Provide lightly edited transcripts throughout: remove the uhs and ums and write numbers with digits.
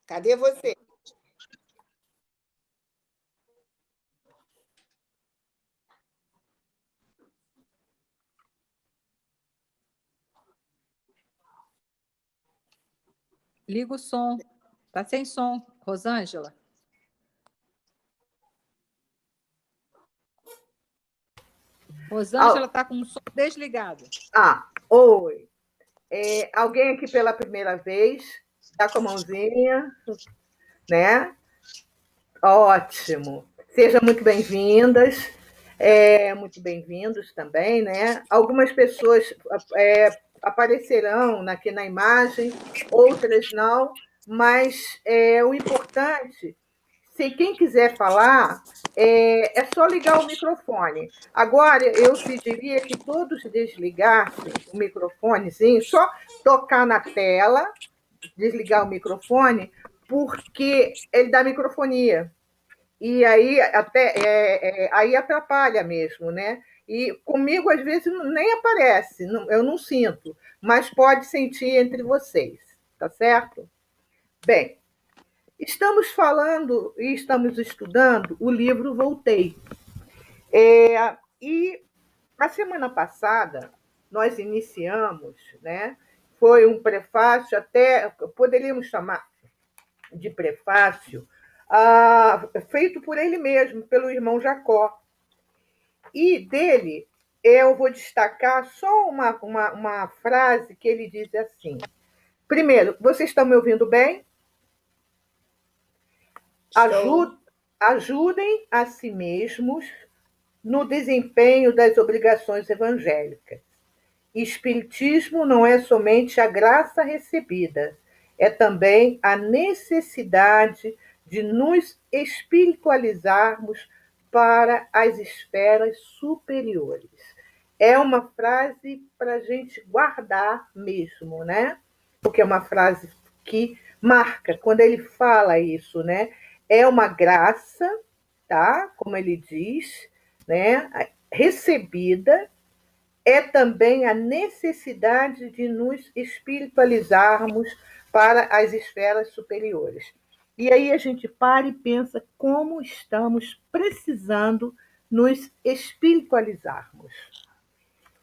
Cadê você? Liga o som. Está sem som, Rosângela. Rosângela está com o som desligado. Oi. Alguém aqui pela primeira vez? Está com a mãozinha, né? Ótimo. Sejam muito bem-vindas, muito bem-vindos também, né? Algumas pessoas aparecerão aqui na imagem, outras não, mas o importante, se quem quiser falar, é só ligar o microfone. Agora, eu pediria que todos desligassem o microfonezinho, só tocar na tela, desligar o microfone, porque ele dá microfonia. E aí aí atrapalha mesmo, né? E comigo, às vezes, nem aparece, eu não sinto, mas pode sentir entre vocês, tá certo? Bem, estamos falando e estamos estudando o livro Voltei. E a semana passada nós iniciamos, né? Foi um prefácio, até poderíamos chamar de prefácio, feito por ele mesmo, pelo irmão Jacó. E dele eu vou destacar só uma frase que ele diz assim. Primeiro, vocês estão me ouvindo bem? Ajudem a si mesmos no desempenho das obrigações evangélicas. Espiritismo não é somente a graça recebida, é também a necessidade de nos espiritualizarmos para as esferas superiores. É uma frase para a gente guardar mesmo, né? Porque é uma frase que marca quando ele fala isso, né? É uma graça, tá? Como ele diz, né? Recebida, é também a necessidade de nos espiritualizarmos para as esferas superiores. E aí a gente para e pensa como estamos precisando nos espiritualizarmos.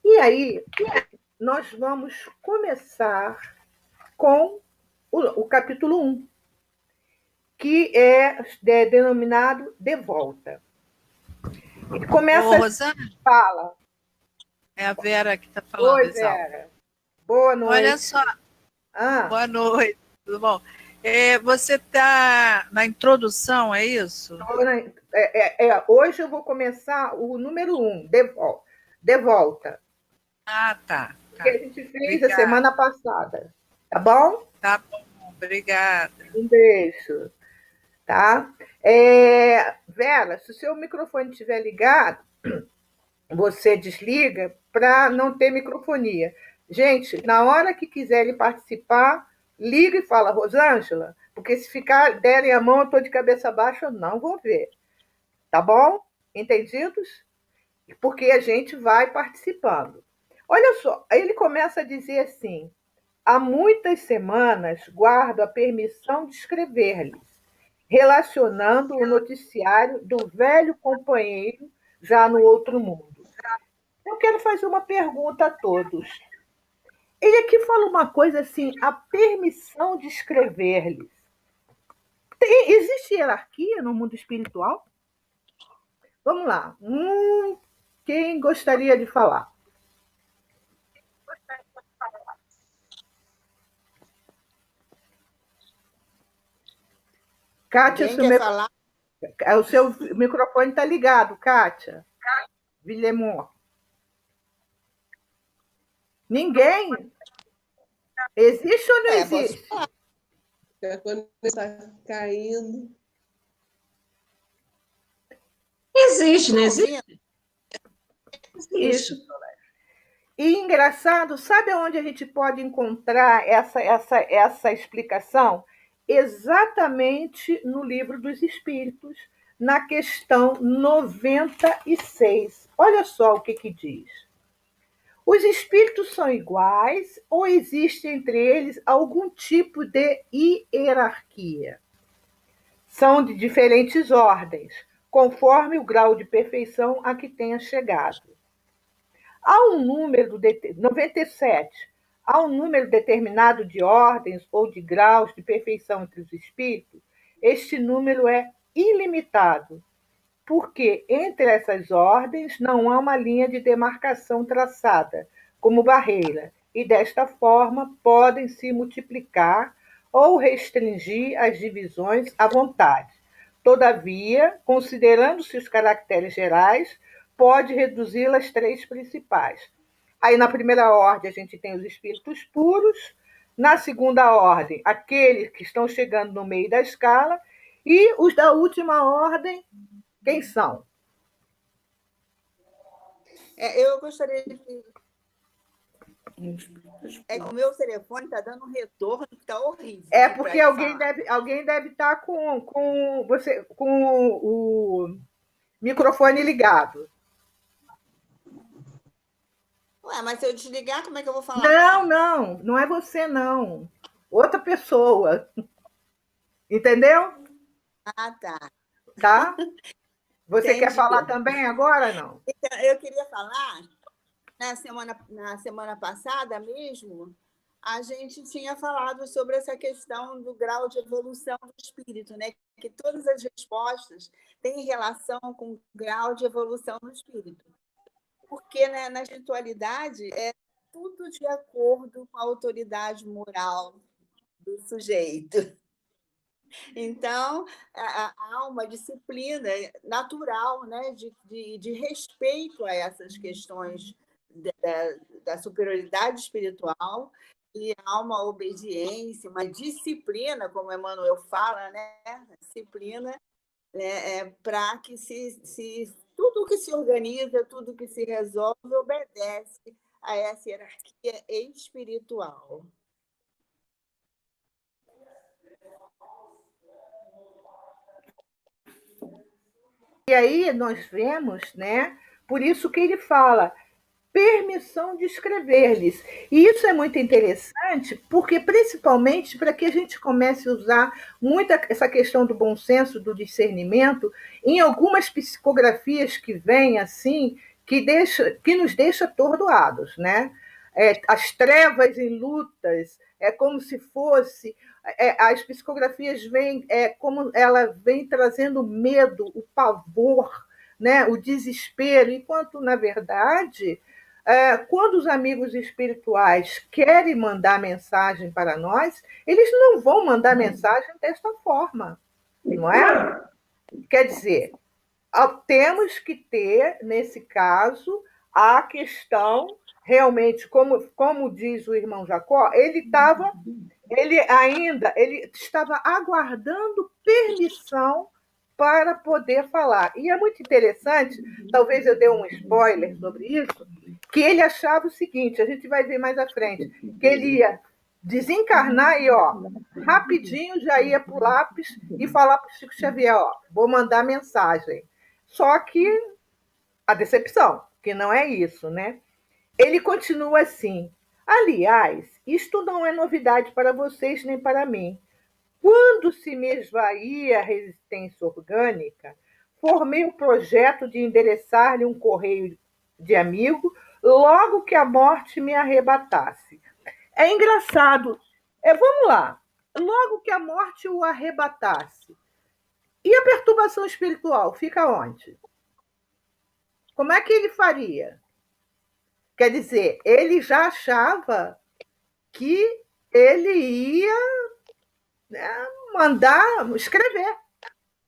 E aí nós vamos começar com o capítulo 1, que é denominado De Volta. Ele começa... Rosana? Fala. É a Vera que está falando. Oi, Vera. Boa noite. Olha só. Boa noite, tudo bom? Você está na introdução, é isso? Hoje eu vou começar o número 1, De Volta. Tá. Que a gente fez a semana passada. Tá bom? Tá bom, obrigada. Um beijo. Tá? Vera, se o seu microfone estiver ligado, você desliga para não ter microfonia. Gente, na hora que quiserem participar, liga e fala, Rosângela, porque se derem a mão, eu estou de cabeça baixa, eu não vou ver. Tá bom? Entendidos? Porque a gente vai participando. Olha só, aí ele começa a dizer assim, há muitas semanas guardo a permissão de escrever-lhes, relacionando o noticiário do velho companheiro já no outro mundo. Eu quero fazer uma pergunta a todos. Ele aqui fala uma coisa assim, a permissão de escrever-lhes. Existe hierarquia no mundo espiritual? Vamos lá. Quem gostaria de falar? Kátia, o seu microfone está ligado, Kátia. Villemont. Ninguém? Existe ou não existe? Quando está caindo. Existe, não existe? Isso. E engraçado, sabe onde a gente pode encontrar essa explicação? Exatamente no Livro dos Espíritos, na questão 96. Olha só o que diz. Os espíritos são iguais ou existe entre eles algum tipo de hierarquia? São de diferentes ordens, conforme o grau de perfeição a que tenha chegado. Há um número 97. Há um número determinado de ordens ou de graus de perfeição entre os espíritos. Este número é ilimitado, porque entre essas ordens não há uma linha de demarcação traçada como barreira, e desta forma podem se multiplicar ou restringir as divisões à vontade. Todavia, considerando-se os caracteres gerais, pode reduzi-las às três principais. Aí, na primeira ordem, a gente tem os espíritos puros, na segunda ordem, aqueles que estão chegando no meio da escala, e os da última ordem, quem são? Eu gostaria de... É que o meu telefone está dando um retorno que está horrível. É porque alguém deve estar com o microfone ligado. Ué, mas se eu desligar, como é que eu vou falar? Não é você, não. Outra pessoa. Entendeu? Ah, tá. Tá? Você Entendi. quer falar também agora, não? Então, eu queria falar, na semana passada mesmo, a gente tinha falado sobre essa questão do grau de evolução do espírito, né? Que todas as respostas têm relação com o grau de evolução do espírito. Porque, né, na espiritualidade é tudo de acordo com a autoridade moral do sujeito. Então, há uma disciplina natural, né, de respeito a essas questões da superioridade espiritual, e há uma obediência, uma disciplina, como Emmanuel fala, né, disciplina, para que tudo que se organiza, tudo que se resolve, obedece a essa hierarquia espiritual. E aí nós vemos, né? Por isso que ele fala permissão de escrever-lhes. E isso é muito interessante, porque principalmente para que a gente comece a usar muito essa questão do bom senso, do discernimento, em algumas psicografias que vêm assim, que nos deixa atordoados, né? As trevas em lutas, é como se fosse... as psicografias vêm, como ela vem trazendo medo, o pavor, né? O desespero, enquanto, na verdade... quando os amigos espirituais querem mandar mensagem para nós, eles não vão mandar mensagem desta forma, não é? Quer dizer, temos que ter, nesse caso, a questão, realmente, como diz o irmão Jacó, ele estava aguardando permissão para poder falar. E é muito interessante, talvez eu dê um spoiler sobre isso, que ele achava o seguinte, a gente vai ver mais à frente, que ele ia desencarnar e, rapidinho já ia para o lápis e falar para o Chico Xavier, vou mandar mensagem. Só que a decepção, que não é isso, né? Ele continua assim, aliás, isto não é novidade para vocês nem para mim. Quando se me esvaía a resistência orgânica, formei o projeto de endereçar-lhe um correio de amigo logo que a morte me arrebatasse. É engraçado. Vamos lá. Logo que a morte o arrebatasse. E a perturbação espiritual fica onde? Como é que ele faria? Quer dizer, ele já achava que ele ia mandar escrever,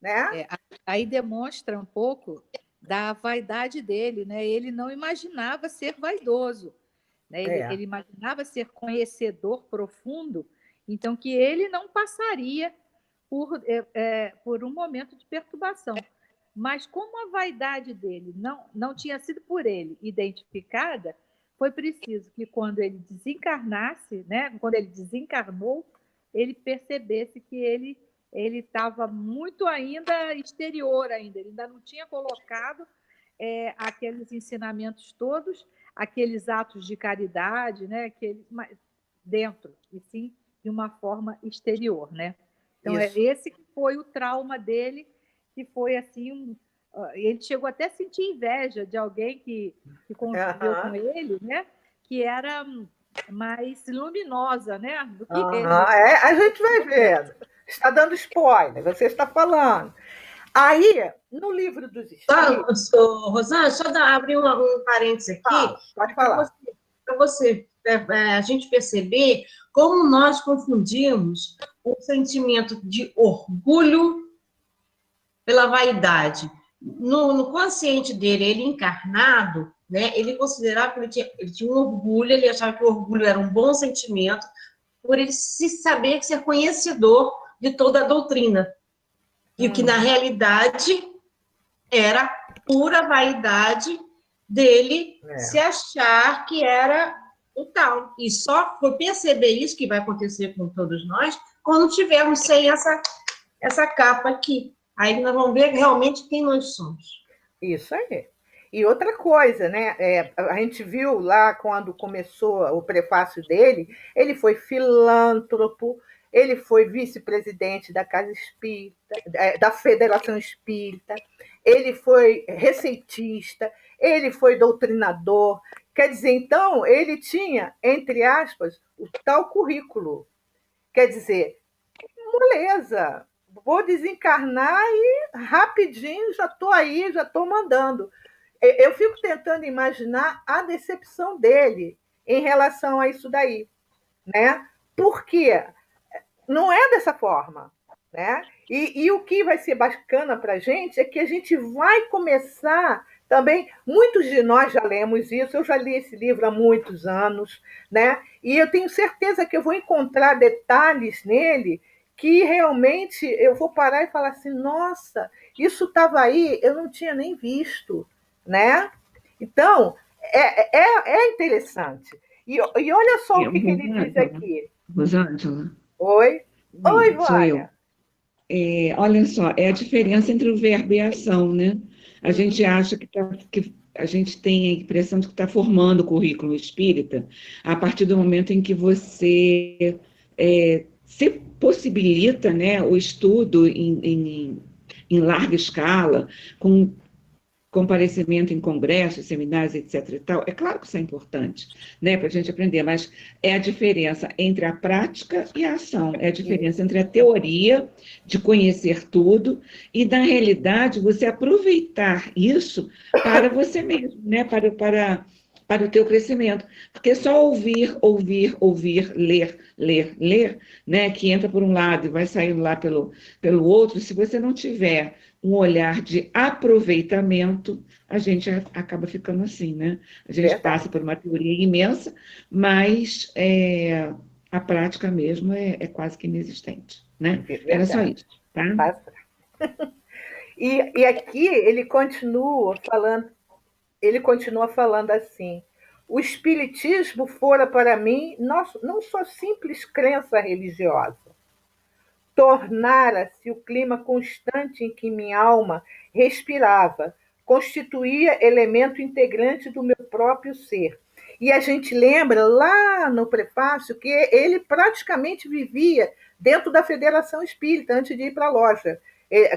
né? Aí demonstra um pouco da vaidade dele, né? Ele não imaginava ser vaidoso, né? Ele imaginava ser conhecedor profundo, então que ele não passaria por um momento de perturbação. Mas como a vaidade dele não tinha sido por ele identificada, foi preciso que quando ele desencarnasse, né? Quando ele desencarnou, ele percebesse que ele estava muito ainda exterior ainda, ele ainda não tinha colocado aqueles ensinamentos todos, aqueles atos de caridade, né? Dentro, e sim de uma forma exterior, né? Então, esse que foi o trauma dele, que foi assim, ele chegou até a sentir inveja de alguém que conviveu com ele, né? Que era mais luminosa, né? Do que ele. A gente vai vendo. Está dando spoiler, você está falando. Aí, no livro dos Espíritos... Rosângela, só abrir um parênteses aqui. Pode falar. Para você, a gente perceber como nós confundimos o sentimento de orgulho pela vaidade. No consciente dele, ele encarnado, né, ele considerava que ele tinha um orgulho, ele achava que o orgulho era um bom sentimento, por ele se saber ser conhecedor de toda a doutrina. E o que, na realidade, era pura vaidade dele se achar que era o tal. E só foi perceber isso, que vai acontecer com todos nós, quando tivermos sem essa capa aqui. Aí nós vamos ver realmente quem nós somos. Isso aí. E outra coisa, né? A gente viu lá quando começou o prefácio dele, ele foi filântropo, ele foi vice-presidente da Casa Espírita, da Federação Espírita, ele foi receitista, ele foi doutrinador. Quer dizer, então, ele tinha, entre aspas, o tal currículo. Quer dizer, moleza, vou desencarnar e rapidinho já estou aí, já estou mandando. Eu fico tentando imaginar a decepção dele em relação a isso daí, né? Porque não é dessa forma, né? E o que vai ser bacana para a gente é que a gente vai começar também. Muitos de nós já lemos isso, eu já li esse livro há muitos anos, né? E eu tenho certeza que eu vou encontrar detalhes nele que realmente eu vou parar e falar assim, nossa, isso estava aí, eu não tinha nem visto, né? Então, é interessante. E olha só o que ele diz aqui. Rosângela. Oi? Oi, Vânia. Sou eu. Olha só, é a diferença entre o verbo e a ação, né? A gente acha que a gente tem a impressão de que está formando o currículo espírita a partir do momento em que você se possibilita, né, o estudo em larga escala, com comparecimento em congressos, seminários, etc. e tal. É claro que isso é importante, né, para a gente aprender, mas é a diferença entre a prática e a ação, é a diferença entre a teoria de conhecer tudo e, na realidade, você aproveitar isso para você mesmo, né, para o teu crescimento. Porque só ouvir, ler, né, que entra por um lado e vai saindo lá pelo outro, se você não tiver um olhar de aproveitamento, a gente acaba ficando assim, né? A gente passa por uma teoria imensa, mas a prática mesmo é quase que inexistente, né? Era só isso, tá? E aqui ele continua falando assim: o espiritismo fora para mim não só simples crença religiosa, tornara-se o clima constante em que minha alma respirava, constituía elemento integrante do meu próprio ser. E a gente lembra lá no prefácio que ele praticamente vivia dentro da Federação Espírita antes de ir para a loja,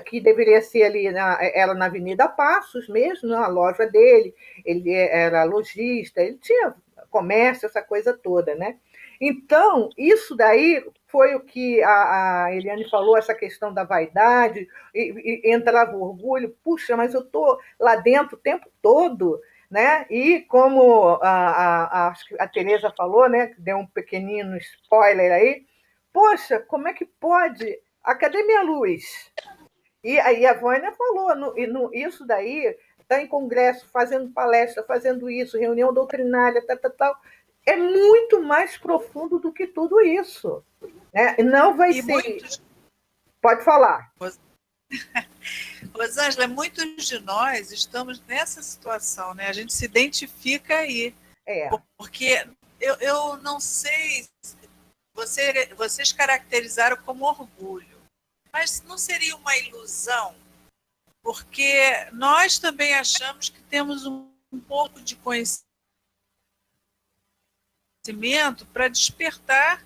que deveria ser ali, era na Avenida Passos mesmo, a loja dele, ele era lojista, ele tinha comércio, essa coisa toda, né? Então, isso daí foi o que a Eliane falou, essa questão da vaidade, e entrava o orgulho, puxa, mas eu estou lá dentro o tempo todo, né? E como a Tereza falou, né, deu um pequenino spoiler aí, poxa, como é que pode? Cadê minha luz? E aí a Vânia falou, isso daí está em congresso, fazendo palestra, fazendo isso, reunião doutrinária, tal. É muito mais profundo do que tudo isso. Né? Não vai ser... Pode falar. Rosângela, muitos de nós estamos nessa situação, né? A gente se identifica aí. Porque eu não sei, vocês caracterizaram como orgulho, mas não seria uma ilusão porque nós também achamos que temos um pouco de conhecimento para despertar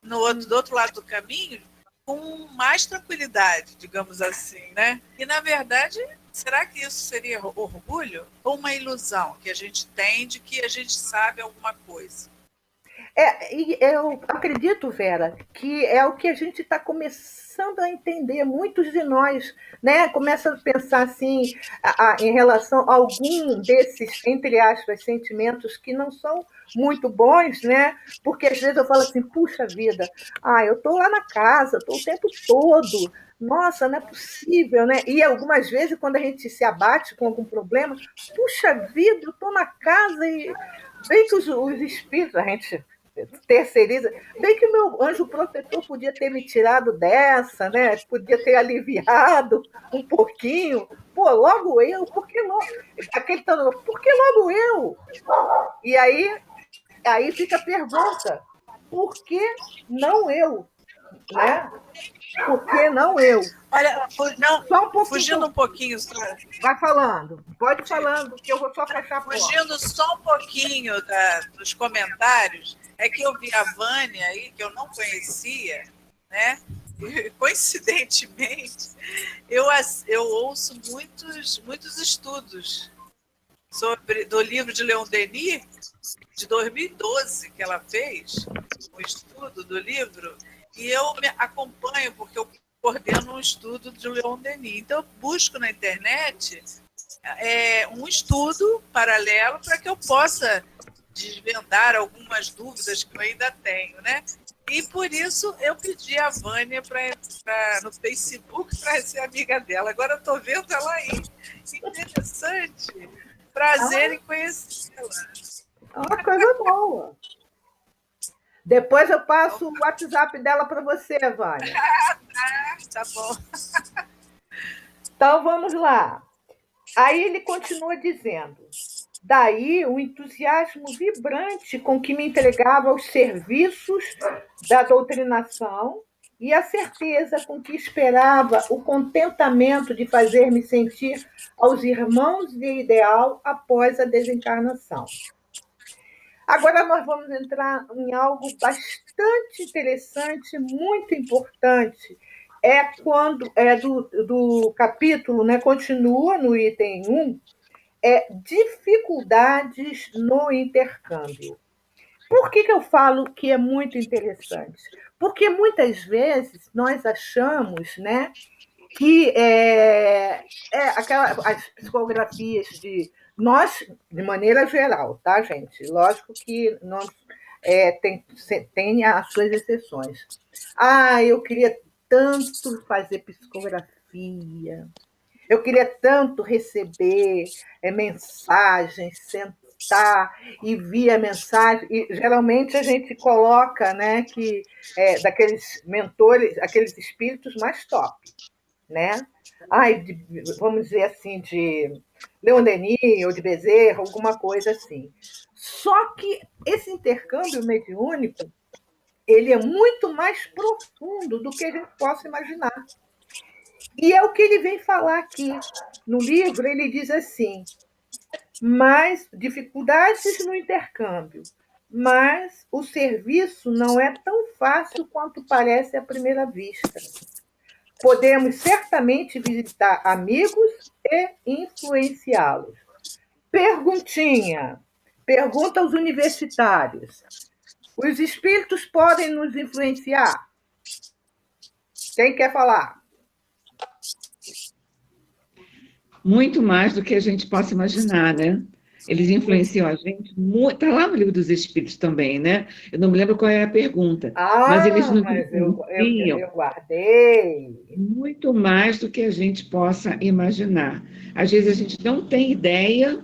do outro lado do caminho com mais tranquilidade, digamos assim, né? E, na verdade, será que isso seria orgulho ou uma ilusão que a gente tem de que a gente sabe alguma coisa? E eu acredito, Vera, que é o que a gente está começando a entender. Muitos de nós, né, começam a pensar assim, em relação a algum desses, entre aspas, sentimentos que não são muito bons, né? Porque às vezes eu falo assim, puxa vida, eu estou lá na casa, estou o tempo todo, nossa, não é possível, né? E algumas vezes, quando a gente se abate com algum problema, puxa vida, eu estou na casa e bem que os espíritos, a gente terceiriza, bem que o meu anjo protetor podia ter me tirado dessa, né? Podia ter aliviado um pouquinho. Pô, logo eu? Por que logo? Aquele tanto, por que logo eu? E aí fica a pergunta, por que não eu? Né? Por que não eu? Olha, não, só um pouquinho, fugindo um pouquinho. Vai falando, pode falando, que eu vou só fechar a porta. Fugindo só um pouquinho dos comentários, é que eu vi a Vânia aí, que eu não conhecia, né? E, coincidentemente, eu ouço muitos estudos do livro de Leon Denis, de 2012, que ela fez, um estudo do livro, e eu me acompanho, porque eu coordeno um estudo de Leon Denis. Então, eu busco na internet um estudo paralelo para que eu possa desvendar algumas dúvidas que eu ainda tenho, né? E por isso eu pedi a Vânia para entrar no Facebook para ser amiga dela. Agora eu estou vendo ela aí. Interessante. Prazer em conhecê-la. É uma coisa boa. Depois eu passo o WhatsApp dela para você, Vânia. Tá bom. Então, vamos lá. Aí ele continua dizendo, daí o entusiasmo vibrante com que me entregava aos serviços da doutrinação e a certeza com que esperava o contentamento de fazer-me sentir aos irmãos de ideal após a desencarnação. Agora nós vamos entrar em algo bastante interessante, muito importante. Quando do capítulo, né, continua no item 1, dificuldades no intercâmbio. Por que eu falo que é muito interessante? Porque muitas vezes nós achamos, né, que as psicografias nós, de maneira geral, tá, gente? Lógico que nós, tem as suas exceções. Eu queria tanto fazer psicografia, eu queria tanto receber mensagens, sentar e via mensagem. E geralmente a gente coloca, né, que daqueles mentores, aqueles espíritos mais top, né? Vamos dizer assim, de Leon Denis ou de Bezerra, alguma coisa assim. Só que esse intercâmbio mediúnico, ele é muito mais profundo do que a gente possa imaginar. E é o que ele vem falar aqui. No livro, ele diz assim, mas dificuldades no intercâmbio, mas o serviço não é tão fácil quanto parece à primeira vista. Podemos certamente visitar amigos e influenciá-los. Pergunta aos universitários. Os espíritos podem nos influenciar? Quem quer falar? Muito mais do que a gente possa imaginar, né? Eles influenciam a gente muito. Está lá no Livro dos Espíritos também, né? Eu não me lembro qual é a pergunta. Mas eles nos influenciam. Eu guardei. Muito mais do que a gente possa imaginar. Às vezes a gente não tem ideia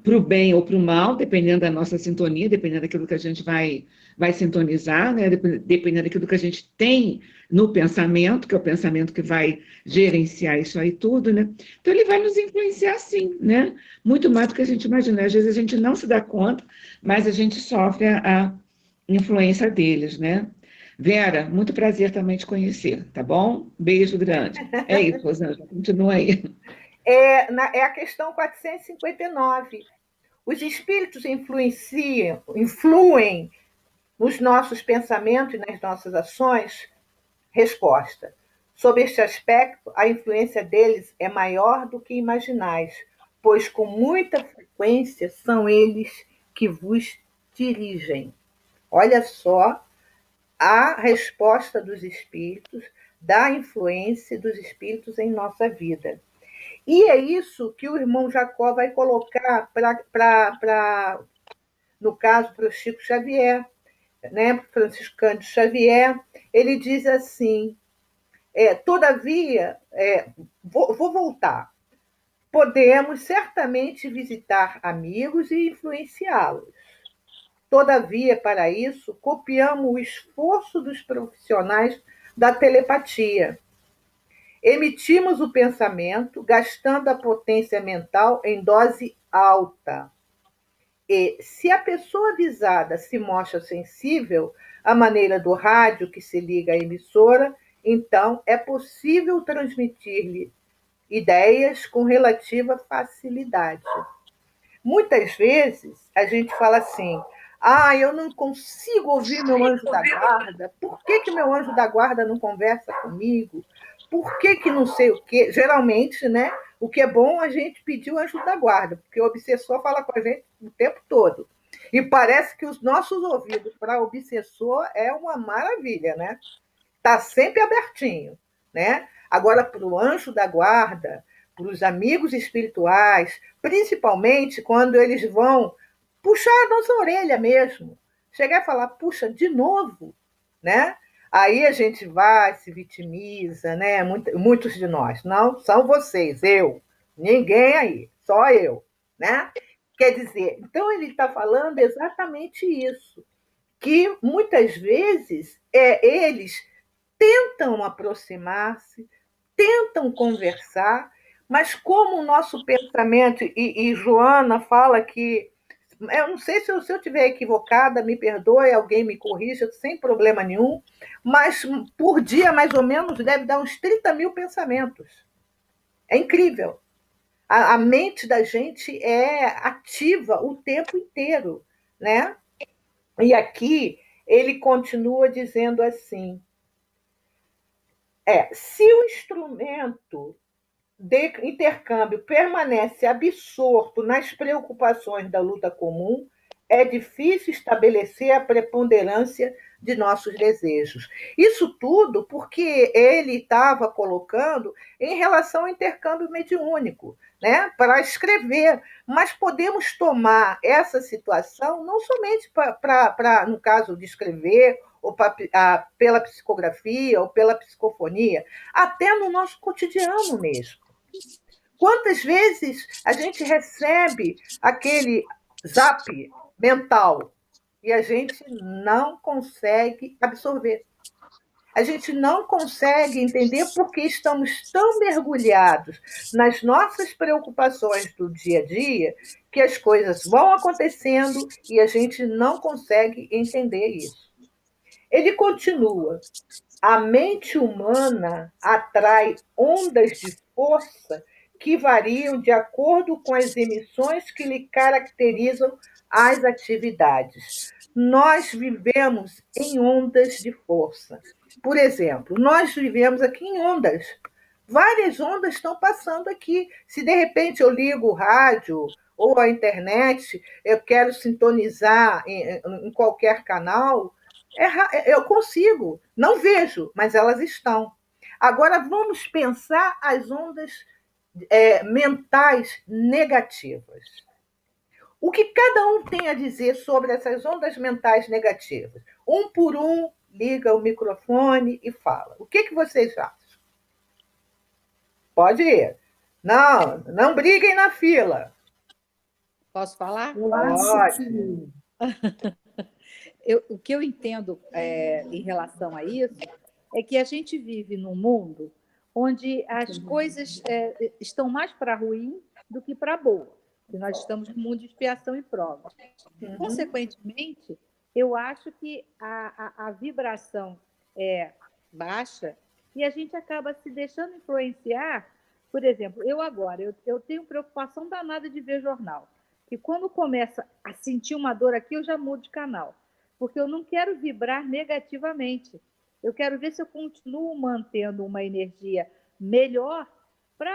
para o bem ou para o mal, dependendo da nossa sintonia, dependendo daquilo que a gente vai sintonizar, né? Dependendo daquilo que a gente tem no pensamento, que é o pensamento que vai gerenciar isso aí tudo, né? Então, ele vai nos influenciar, sim, né? Muito mais do que a gente imagina. Às vezes a gente não se dá conta, mas a gente sofre a influência deles, né? Vera, muito prazer também te conhecer, tá bom? Beijo grande. É isso, Rosângela, continua aí. é a questão 459. Os espíritos influem nos nossos pensamentos e nas nossas ações? Resposta. Sob este aspecto, a influência deles é maior do que imaginais, pois com muita frequência são eles que vos dirigem. Olha só a resposta dos espíritos, da influência dos espíritos em nossa vida. E é isso que o irmão Jacó vai colocar no caso, para o Chico Xavier, né? Francisco Cândido Xavier. Ele diz assim, todavia, vou voltar, podemos certamente visitar amigos e influenciá-los. Todavia, para isso, copiamos o esforço dos profissionais da telepatia. Emitimos o pensamento, gastando a potência mental em dose alta. E, se a pessoa avisada se mostra sensível à maneira do rádio que se liga à emissora, então é possível transmitir-lhe ideias com relativa facilidade. Muitas vezes a gente fala assim, eu não consigo ouvir meu anjo da guarda, por que meu anjo da guarda não conversa comigo? Por que não sei o quê? Geralmente, né, o que é bom a gente pedir o anjo da guarda, porque o obsessor fala com a gente o tempo todo. E parece que os nossos ouvidos para obsessor é uma maravilha, né? Está sempre abertinho, né? Agora, para o anjo da guarda, para os amigos espirituais, principalmente quando eles vão puxar a nossa orelha mesmo, chegar e falar, puxa, de novo, né? Aí a gente vai, se vitimiza, né? Muitos de nós, não são vocês, eu, ninguém aí, só eu, né? Quer dizer, então ele está falando exatamente isso, que muitas vezes eles tentam aproximar-se, tentam conversar, mas como o nosso pensamento, e Joana fala que, eu não sei se eu estiver equivocada, me perdoe, alguém me corrija, sem problema nenhum, mas por dia, mais ou menos, deve dar uns 30 mil pensamentos. É incrível. A mente da gente é ativa o tempo inteiro, né? E aqui ele continua dizendo assim, se o instrumento de intercâmbio permanece absorto nas preocupações da luta comum, é difícil estabelecer a preponderância de nossos desejos. Isso tudo porque ele estava colocando em relação ao intercâmbio mediúnico, né, para escrever. Mas podemos tomar essa situação não somente no caso de escrever, ou pela psicografia, ou pela psicofonia, até no nosso cotidiano mesmo. Quantas vezes a gente recebe aquele zap mental e a gente não consegue absorver? A gente não consegue entender porque estamos tão mergulhados nas nossas preocupações do dia a dia que as coisas vão acontecendo e a gente não consegue entender isso. Ele continua. A mente humana atrai ondas de força que variam de acordo com as emissões que lhe caracterizam as atividades. Nós vivemos em ondas de força. Por exemplo, nós vivemos aqui em ondas. Várias ondas estão passando aqui. Se de repente eu ligo o rádio ou a internet, eu quero sintonizar em qualquer canal, eu consigo, não vejo, mas elas estão. Agora vamos pensar as ondas mentais negativas. O que cada um tem a dizer sobre essas ondas mentais negativas? Um por um, liga o microfone e fala. O que vocês acham? Pode ir. Não briguem na fila. Posso falar? Pode. O que eu entendo em relação a isso é que a gente vive num mundo onde as coisas estão mais para ruim do que para boa. E nós estamos no mundo de expiação e prova. Consequentemente, eu acho que a vibração é baixa e a gente acaba se deixando influenciar Por exemplo, eu agora, eu tenho preocupação danada de ver jornal. E quando começa a sentir uma dor aqui, eu já mudo de canal. Porque eu não quero vibrar negativamente. Eu quero ver se eu continuo mantendo uma energia melhor para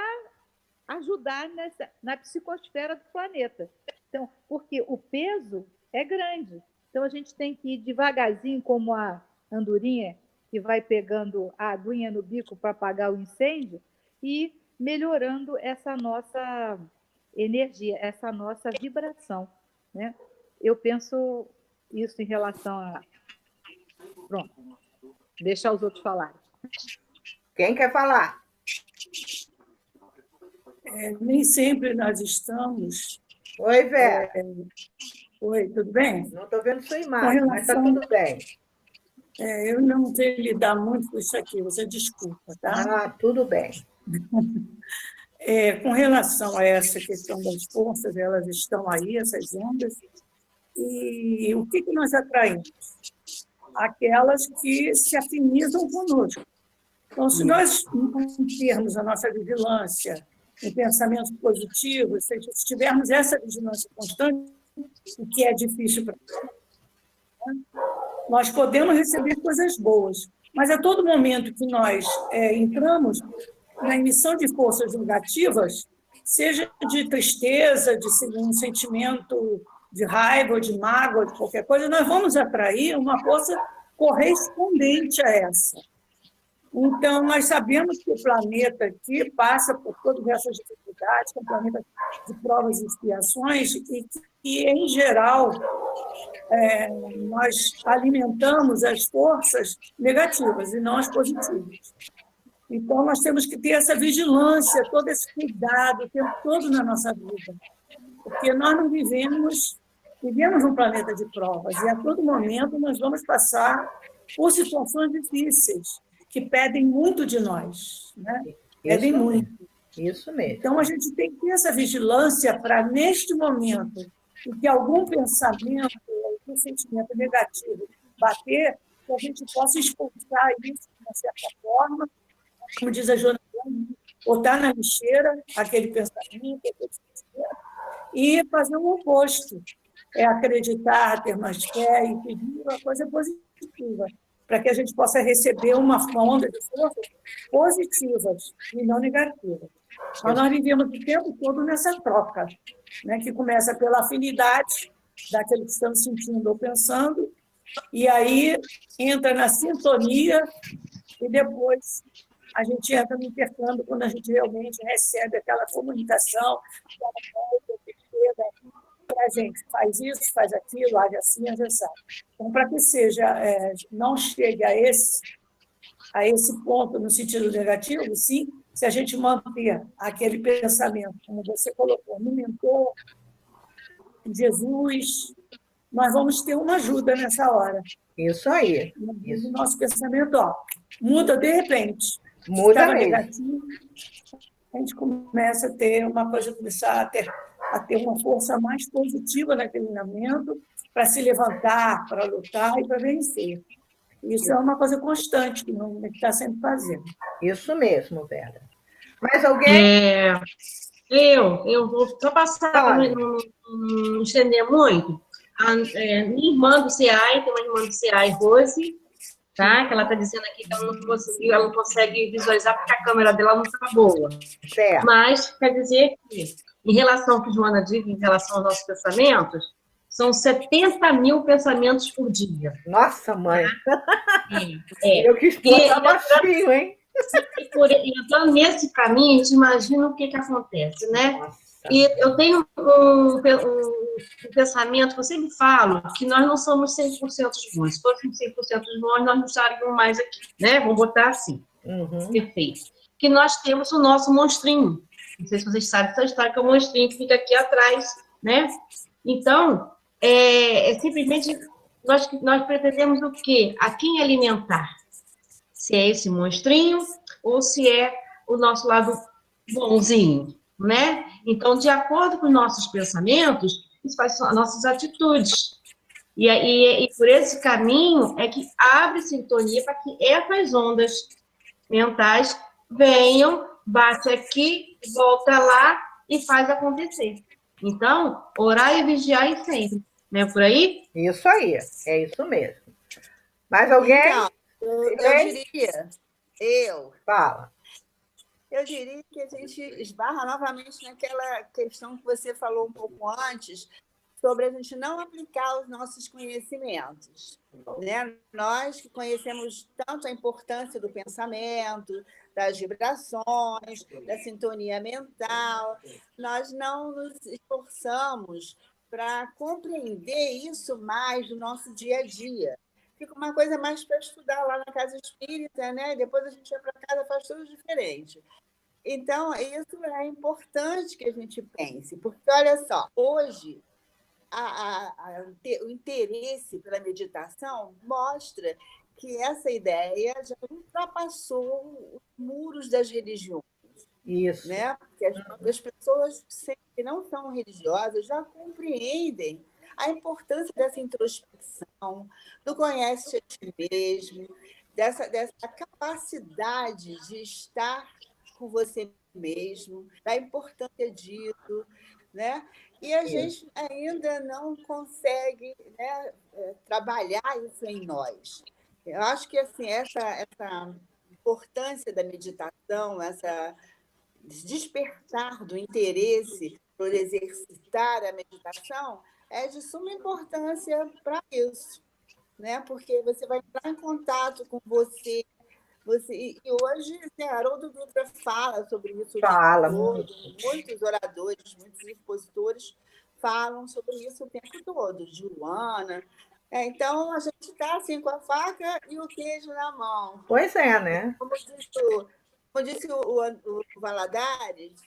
ajudar na psicosfera do planeta. Então, porque o peso é grande. Então, a gente tem que ir devagarzinho, como a andorinha, que vai pegando a aguinha no bico para apagar o incêndio, e melhorando essa nossa energia, essa nossa vibração, né? Eu penso isso em relação a... Pronto, deixar os outros falarem. Quem quer falar? Nem sempre nós estamos... Oi, Vera. Oi, tudo bem? Não estou vendo sua imagem, mas está tudo bem. Eu não sei lidar muito com isso aqui, você desculpa, tá? Ah, tudo bem. Com relação a essa questão das forças, elas estão aí, essas ondas, e o que nós atraímos? Aquelas que se afinizam conosco. Então, se nós mantermos a nossa vigilância em pensamentos positivos, se tivermos essa vigilância constante, o que é difícil para nós podemos receber coisas boas, mas a todo momento que nós entramos na emissão de forças negativas, seja de tristeza, de um sentimento de raiva, de mágoa, de qualquer coisa, nós vamos atrair uma força correspondente a essa. Então, nós sabemos que o planeta aqui passa por todas essas dificuldades, é um planeta de provas e expiações, e que, em geral, nós alimentamos as forças negativas e não as positivas. Então, nós temos que ter essa vigilância, todo esse cuidado o tempo todo na nossa vida, porque nós não vivemos num planeta de provas, e a todo momento nós vamos passar por situações difíceis, que pedem muito de nós, né? Pedem muito. Isso mesmo. Então, a gente tem que ter essa vigilância para, neste momento, em que algum pensamento, algum sentimento negativo bater, que a gente possa expulsar isso de uma certa forma, como diz a Joana, botar na lixeira aquele pensamento, aquele sentimento, e fazer o oposto. Acreditar, ter mais fé e pedir uma coisa positiva, para que a gente possa receber uma onda de forças positivas e não negativas. Mas nós vivemos o tempo todo nessa troca, né, que começa pela afinidade daquilo que estamos sentindo ou pensando, e aí entra na sintonia, e depois a gente entra no intercâmbio quando a gente realmente recebe aquela comunicação, aquela coisa que chega para a gente, faz isso, faz aquilo, age assim, age assim. Então, para que não chegue a esse ponto no sentido negativo, sim, se a gente manter aquele pensamento, como você colocou, no mentor, em Jesus, nós vamos ter uma ajuda nessa hora. Isso aí. O nosso pensamento, muda de repente. Muda mesmo. Negativo, a gente começa a ter uma coisa, começar a ter uma força mais positiva naquele momento para se levantar, para lutar e para vencer. Isso é uma coisa constante que não está sempre fazendo. Isso mesmo, Vera. Mais alguém? Eu vou só passar para não estender muito. Minha irmã do CEAI, tem uma irmã do CEAI, Rose, tá? Que ela está dizendo aqui que ela não consegue visualizar porque a câmera dela não está boa. Certo. Mas quer dizer que, em relação ao que a Joana diz, em relação aos nossos pensamentos, são 70 mil pensamentos por dia. Nossa, mãe! Eu quis botar baixinho, hein? E entrando nesse caminho, a gente imagina o que acontece, né? Nossa. E eu tenho um pensamento que eu sempre falo, que nós não somos 100% bons. Se fôssemos 100% bons, nós não estaríamos mais aqui, né? Vamos botar assim. Perfeito. Que nós temos o nosso monstrinho. Não sei se vocês sabem essa história, que é o monstrinho que fica aqui atrás, né? Então, simplesmente nós pretendemos o quê? A quem alimentar? Se é esse monstrinho ou se é o nosso lado bonzinho, né? Então, de acordo com os nossos pensamentos, isso faz as nossas atitudes. E por esse caminho é que abre sintonia para que essas ondas mentais venham bate aqui, volta lá e faz acontecer. Então, orar e vigiar sempre. Não é por aí? Isso aí, é isso mesmo. Mais alguém? Então, Fala. Eu diria que a gente esbarra novamente naquela questão que você falou um pouco antes, sobre a gente não aplicar os nossos conhecimentos. Né? Nós que conhecemos tanto a importância do pensamento, das vibrações, da sintonia mental, nós não nos esforçamos para compreender isso mais no nosso dia a dia. Fica uma coisa mais para estudar lá na casa espírita, né? Depois a gente vai para casa, faz tudo diferente. Então, isso é importante que a gente pense, porque, olha só, hoje o interesse pela meditação mostra que essa ideia já ultrapassou os muros das religiões. Isso. Né? Porque as pessoas que não são religiosas já compreendem a importância dessa introspecção, do conhece a ti mesmo, dessa capacidade de estar com você mesmo, da importância disso, né? E a gente ainda não consegue, né, trabalhar isso em nós. Eu acho que assim, essa importância da meditação, essa despertar do interesse por exercitar a meditação é de suma importância para isso, né? Porque você vai entrar em contato com você. E hoje, né, Haroldo Dutra fala sobre isso. Fala muito. Muitos oradores, muitos expositores falam sobre isso o tempo todo. Joana. Então, a gente está assim, com a faca e o queijo na mão. Pois é, né? Como disse o Valadares,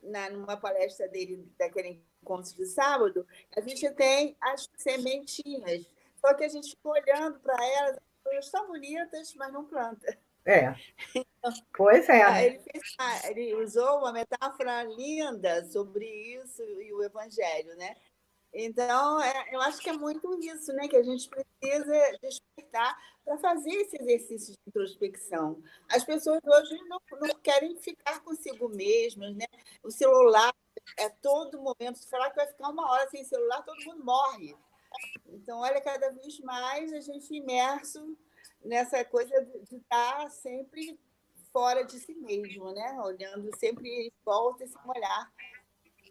numa palestra dele, daquele encontro de sábado, a gente tem as sementinhas. Só que a gente fica olhando para elas, elas estão bonitas, mas não planta. Pois é. Né? Ele usou uma metáfora linda sobre isso e o Evangelho, né? Então, eu acho que é muito isso, né? Que a gente precisa despertar para fazer esse exercício de introspecção. As pessoas hoje não querem ficar consigo mesmas, né? O celular é todo momento. Se falar que vai ficar 1 hora sem celular, todo mundo morre. Então, olha, cada vez mais a gente imerso nessa coisa de estar sempre fora de si mesmo, né? Olhando sempre em volta e sem olhar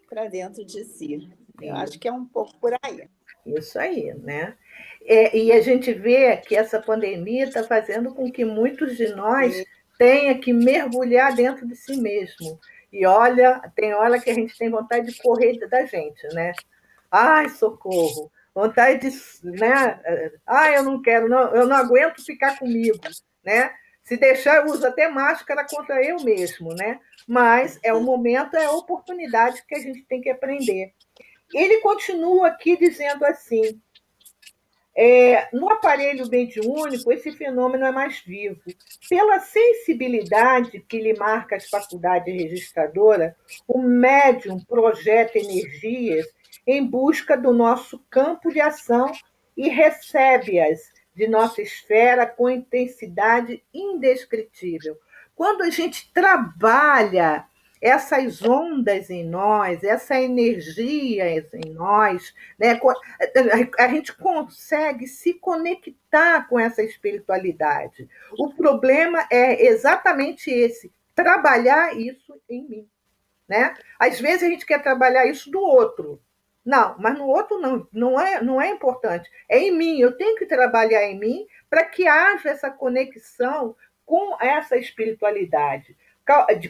para dentro de si. Eu acho que é um pouco por aí. Isso aí, né? E a gente vê que essa pandemia está fazendo com que muitos de nós tenham que mergulhar dentro de si mesmo. E olha, tem hora que a gente tem vontade de correr da gente, né? Ai, socorro! Vontade de, né? Ai, eu não quero, não, eu não aguento ficar comigo, né? Se deixar, eu uso até máscara contra eu mesmo, né? Mas é o momento, é a oportunidade que a gente tem que aprender. Ele continua aqui dizendo assim: no aparelho mediúnico, esse fenômeno é mais vivo. Pela sensibilidade que lhe marca as faculdades registradoras, o médium projeta energias em busca do nosso campo de ação e recebe-as de nossa esfera com intensidade indescritível. Quando a gente trabalha essas ondas em nós, essa energia em nós, né? A gente consegue se conectar com essa espiritualidade. O problema é exatamente esse, trabalhar isso em mim. Né? Às vezes a gente quer trabalhar isso do outro. Não, mas no outro não é importante. É em mim, eu tenho que trabalhar em mim para que haja essa conexão com essa espiritualidade.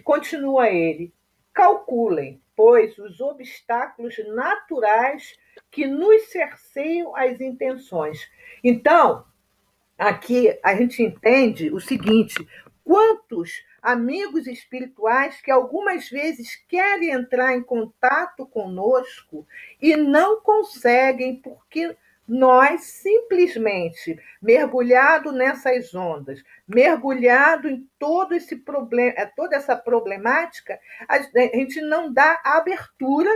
Continua ele. Calculem, pois, os obstáculos naturais que nos cerceiam as intenções. Então, aqui a gente entende o seguinte: quantos amigos espirituais que algumas vezes querem entrar em contato conosco e não conseguem porque nós simplesmente, mergulhado nessas ondas, mergulhado em todo esse problema, toda essa problemática, a gente não dá abertura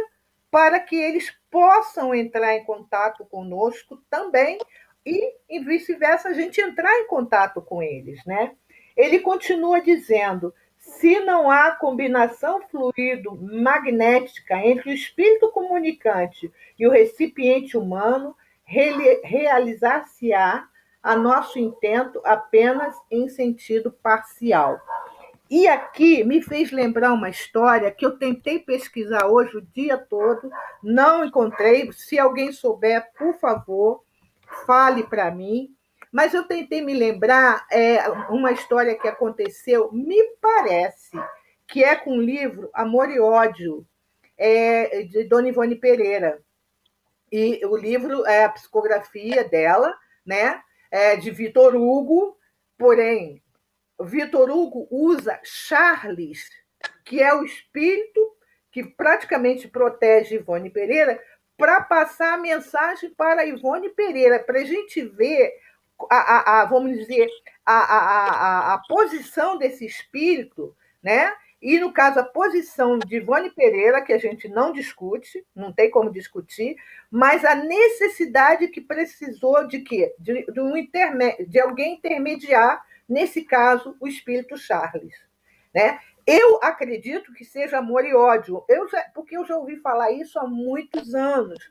para que eles possam entrar em contato conosco também e vice-versa, a gente entrar em contato com eles, né? Ele continua dizendo: se não há combinação fluido-magnética entre o espírito comunicante e o recipiente humano, realizar-se-á a nosso intento apenas em sentido parcial. E aqui me fez lembrar uma história que eu tentei pesquisar hoje o dia todo, não encontrei. Se alguém souber, por favor, fale para mim. Mas eu tentei me lembrar uma história que aconteceu, me parece, que é com o livro Amor e Ódio, de Dona Ivone Pereira. E o livro é a psicografia dela, né? De Vitor Hugo, porém, Vitor Hugo usa Charles, que é o espírito que praticamente protege Ivone Pereira, para passar a mensagem para Ivone Pereira, para a gente ver, vamos dizer, a posição desse espírito, né? E, no caso, a posição de Ivone Pereira, que a gente não discute, não tem como discutir, mas a necessidade que precisou de quê? De alguém intermediar, nesse caso, o espírito Charles. Né? Eu acredito que seja amor e ódio, porque eu já ouvi falar isso há muitos anos.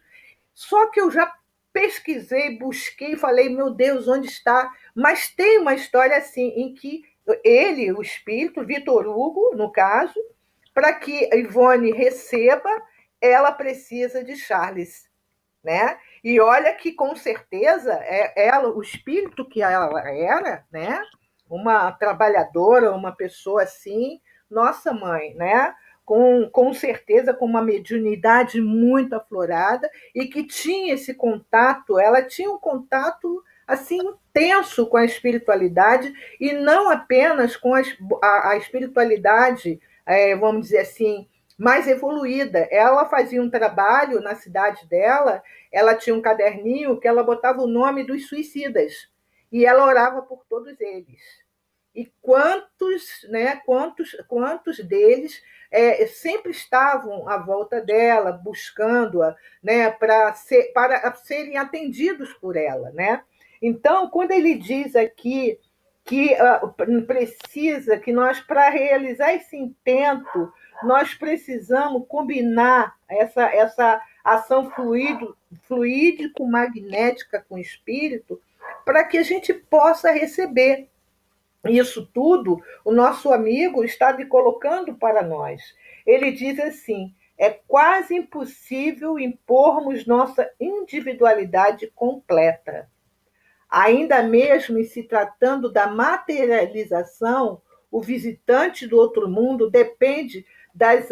Só que eu já pesquisei, busquei, falei, meu Deus, onde está? Mas tem uma história assim, em que ele, o espírito, Vitor Hugo, no caso, para que Ivone receba, ela precisa de Charles. Né? E olha que, com certeza, ela, o espírito que ela era, né? Uma trabalhadora, uma pessoa assim, nossa mãe, né? Com certeza com uma mediunidade muito aflorada e que tinha esse contato, ela tinha um contato assim intenso com a espiritualidade e não apenas com a espiritualidade, vamos dizer assim, mais evoluída. Ela fazia um trabalho na cidade dela, ela tinha um caderninho que ela botava o nome dos suicidas e ela orava por todos eles. E quantos deles sempre estavam à volta dela, buscando-a, né, para serem atendidos por ela. Né? Então, quando ele diz aqui que precisa, que nós, para realizar esse intento, nós precisamos combinar essa ação fluídico-magnética com o espírito para que a gente possa receber. Isso tudo, o nosso amigo está colocando para nós. Ele diz assim, é quase impossível impormos nossa individualidade completa. Ainda mesmo em se tratando da materialização, o visitante do outro mundo depende das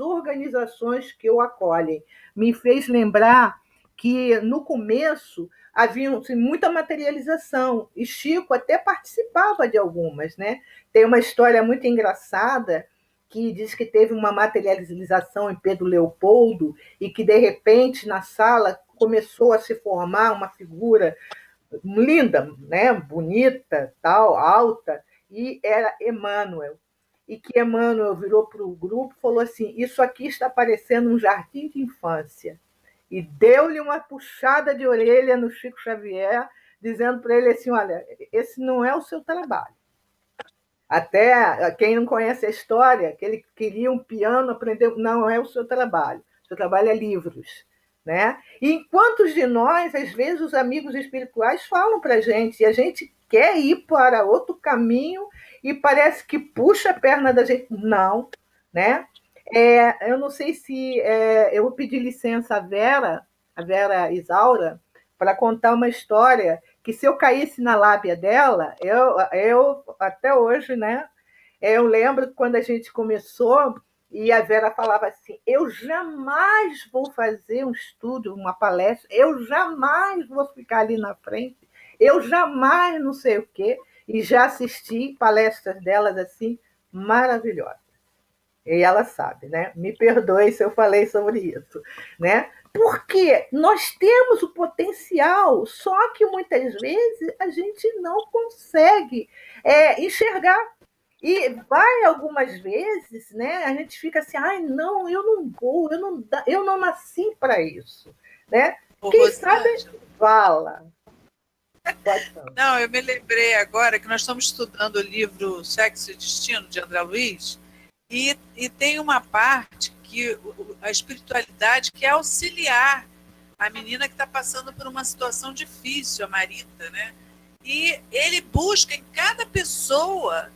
organizações que o acolhem. Me fez lembrar que, no começo, havia muita materialização, e Chico até participava de algumas. Né? Tem uma história muito engraçada que diz que teve uma materialização em Pedro Leopoldo e que, de repente, na sala começou a se formar uma figura linda, né? Bonita, tal, alta, e era Emmanuel. E que Emmanuel virou para o grupo e falou assim, isso aqui está parecendo um jardim de infância. E deu-lhe uma puxada de orelha no Chico Xavier, dizendo para ele assim, olha, esse não é o seu trabalho. Até quem não conhece a história, que ele queria um piano, aprendeu, não é o seu trabalho. O seu trabalho é livros. Né? E enquanto de nós, às vezes, os amigos espirituais falam para a gente, e a gente quer ir para outro caminho e parece que puxa a perna da gente. Não. Né? Eu não sei se... eu vou pedir licença à Vera Isaura, para contar uma história que, se eu caísse na lábia dela, eu até hoje, né? Eu lembro que quando a gente começou, e a Vera falava assim, eu jamais vou fazer um estudo, uma palestra, eu jamais vou ficar ali na frente, eu jamais não sei o quê, e já assisti palestras delas assim, maravilhosas. E ela sabe, né? Me perdoe se eu falei sobre isso. Né? Porque nós temos o potencial, só que muitas vezes a gente não consegue enxergar. E vai algumas vezes, né? A gente fica assim, ai, não, eu não vou, eu não nasci para isso. Né? Quem sabe fala. Pode falar. Não, eu me lembrei agora que nós estamos estudando o livro Sexo e Destino, de André Luiz, e tem uma parte que a espiritualidade quer auxiliar a menina que está passando por uma situação difícil, a Marita, né? E ele busca em cada pessoa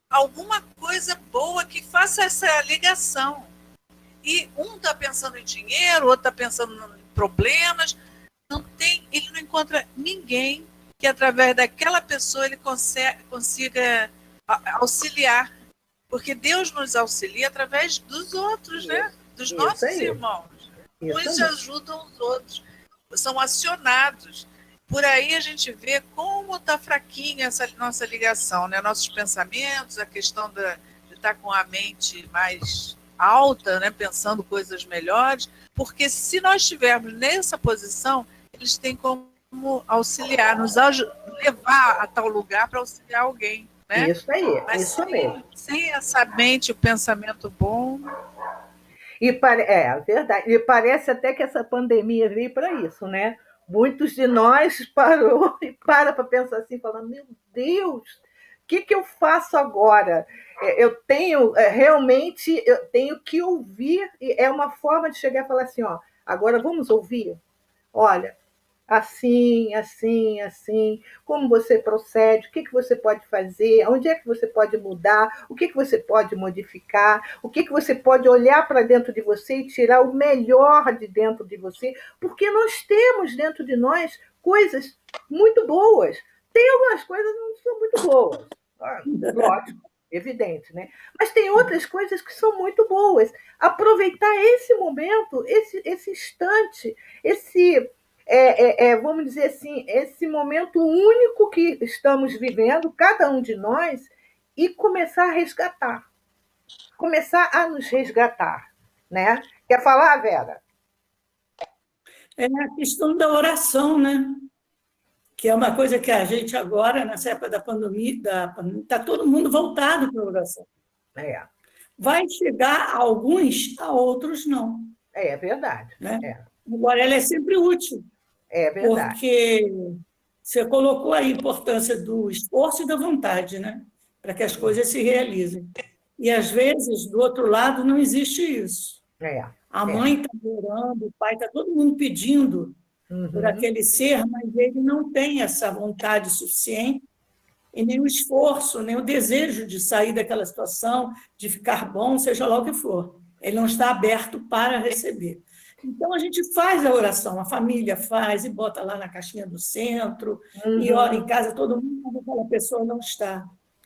alguma coisa boa que faça essa ligação. E um está pensando em dinheiro, o outro está pensando em problemas. Ele não encontra ninguém que, através daquela pessoa, ele consiga auxiliar. Porque Deus nos auxilia através dos outros, né? Dos nossos irmãos. Uns ajudam os outros, são acionados. Por aí a gente vê como está fraquinha essa nossa ligação, né? Nossos pensamentos, a questão de estar com a mente mais alta, né? Pensando coisas melhores, porque se nós estivermos nessa posição, eles têm como auxiliar, nos levar a tal lugar para auxiliar alguém. Né? Isso aí, mas isso mesmo. Sem essa mente, o pensamento bom... Verdade. E parece até que essa pandemia veio para isso, né? Muitos de nós parou e para pensar assim, falando, meu Deus, o que eu faço agora? Eu tenho que ouvir, e é uma forma de chegar e falar assim, ó, agora vamos ouvir? Olha, assim, assim, assim, como você procede, o que você pode fazer, onde é que você pode mudar, o que você pode modificar, o que você pode olhar para dentro de você e tirar o melhor de dentro de você, porque nós temos dentro de nós coisas muito boas. Tem algumas coisas que não são muito boas, lógico, evidente, né? Mas tem outras coisas que são muito boas. Aproveitar esse momento, esse instante, vamos dizer assim, esse momento único que estamos vivendo, cada um de nós, e começar a resgatar. Começar a nos resgatar. Né? Quer falar, Vera? É a questão da oração, né? Que é uma coisa que a gente agora, nessa época da pandemia, está todo mundo voltado para a oração. Vai chegar a alguns, a outros não. É verdade. Né? Agora, ela é sempre útil. É verdade. Porque você colocou a importância do esforço e da vontade, né? Para que as coisas se realizem. E, às vezes, do outro lado, não existe isso. A mãe está orando, o pai está todo mundo pedindo por aquele ser, mas ele não tem essa vontade suficiente e nem o esforço, nem o desejo de sair daquela situação, de ficar bom, seja lá o que for. Ele não está aberto para receber. Então, a gente faz a oração, a família faz e bota lá na caixinha do centro, e ora em casa, todo mundo, quando aquela pessoa não está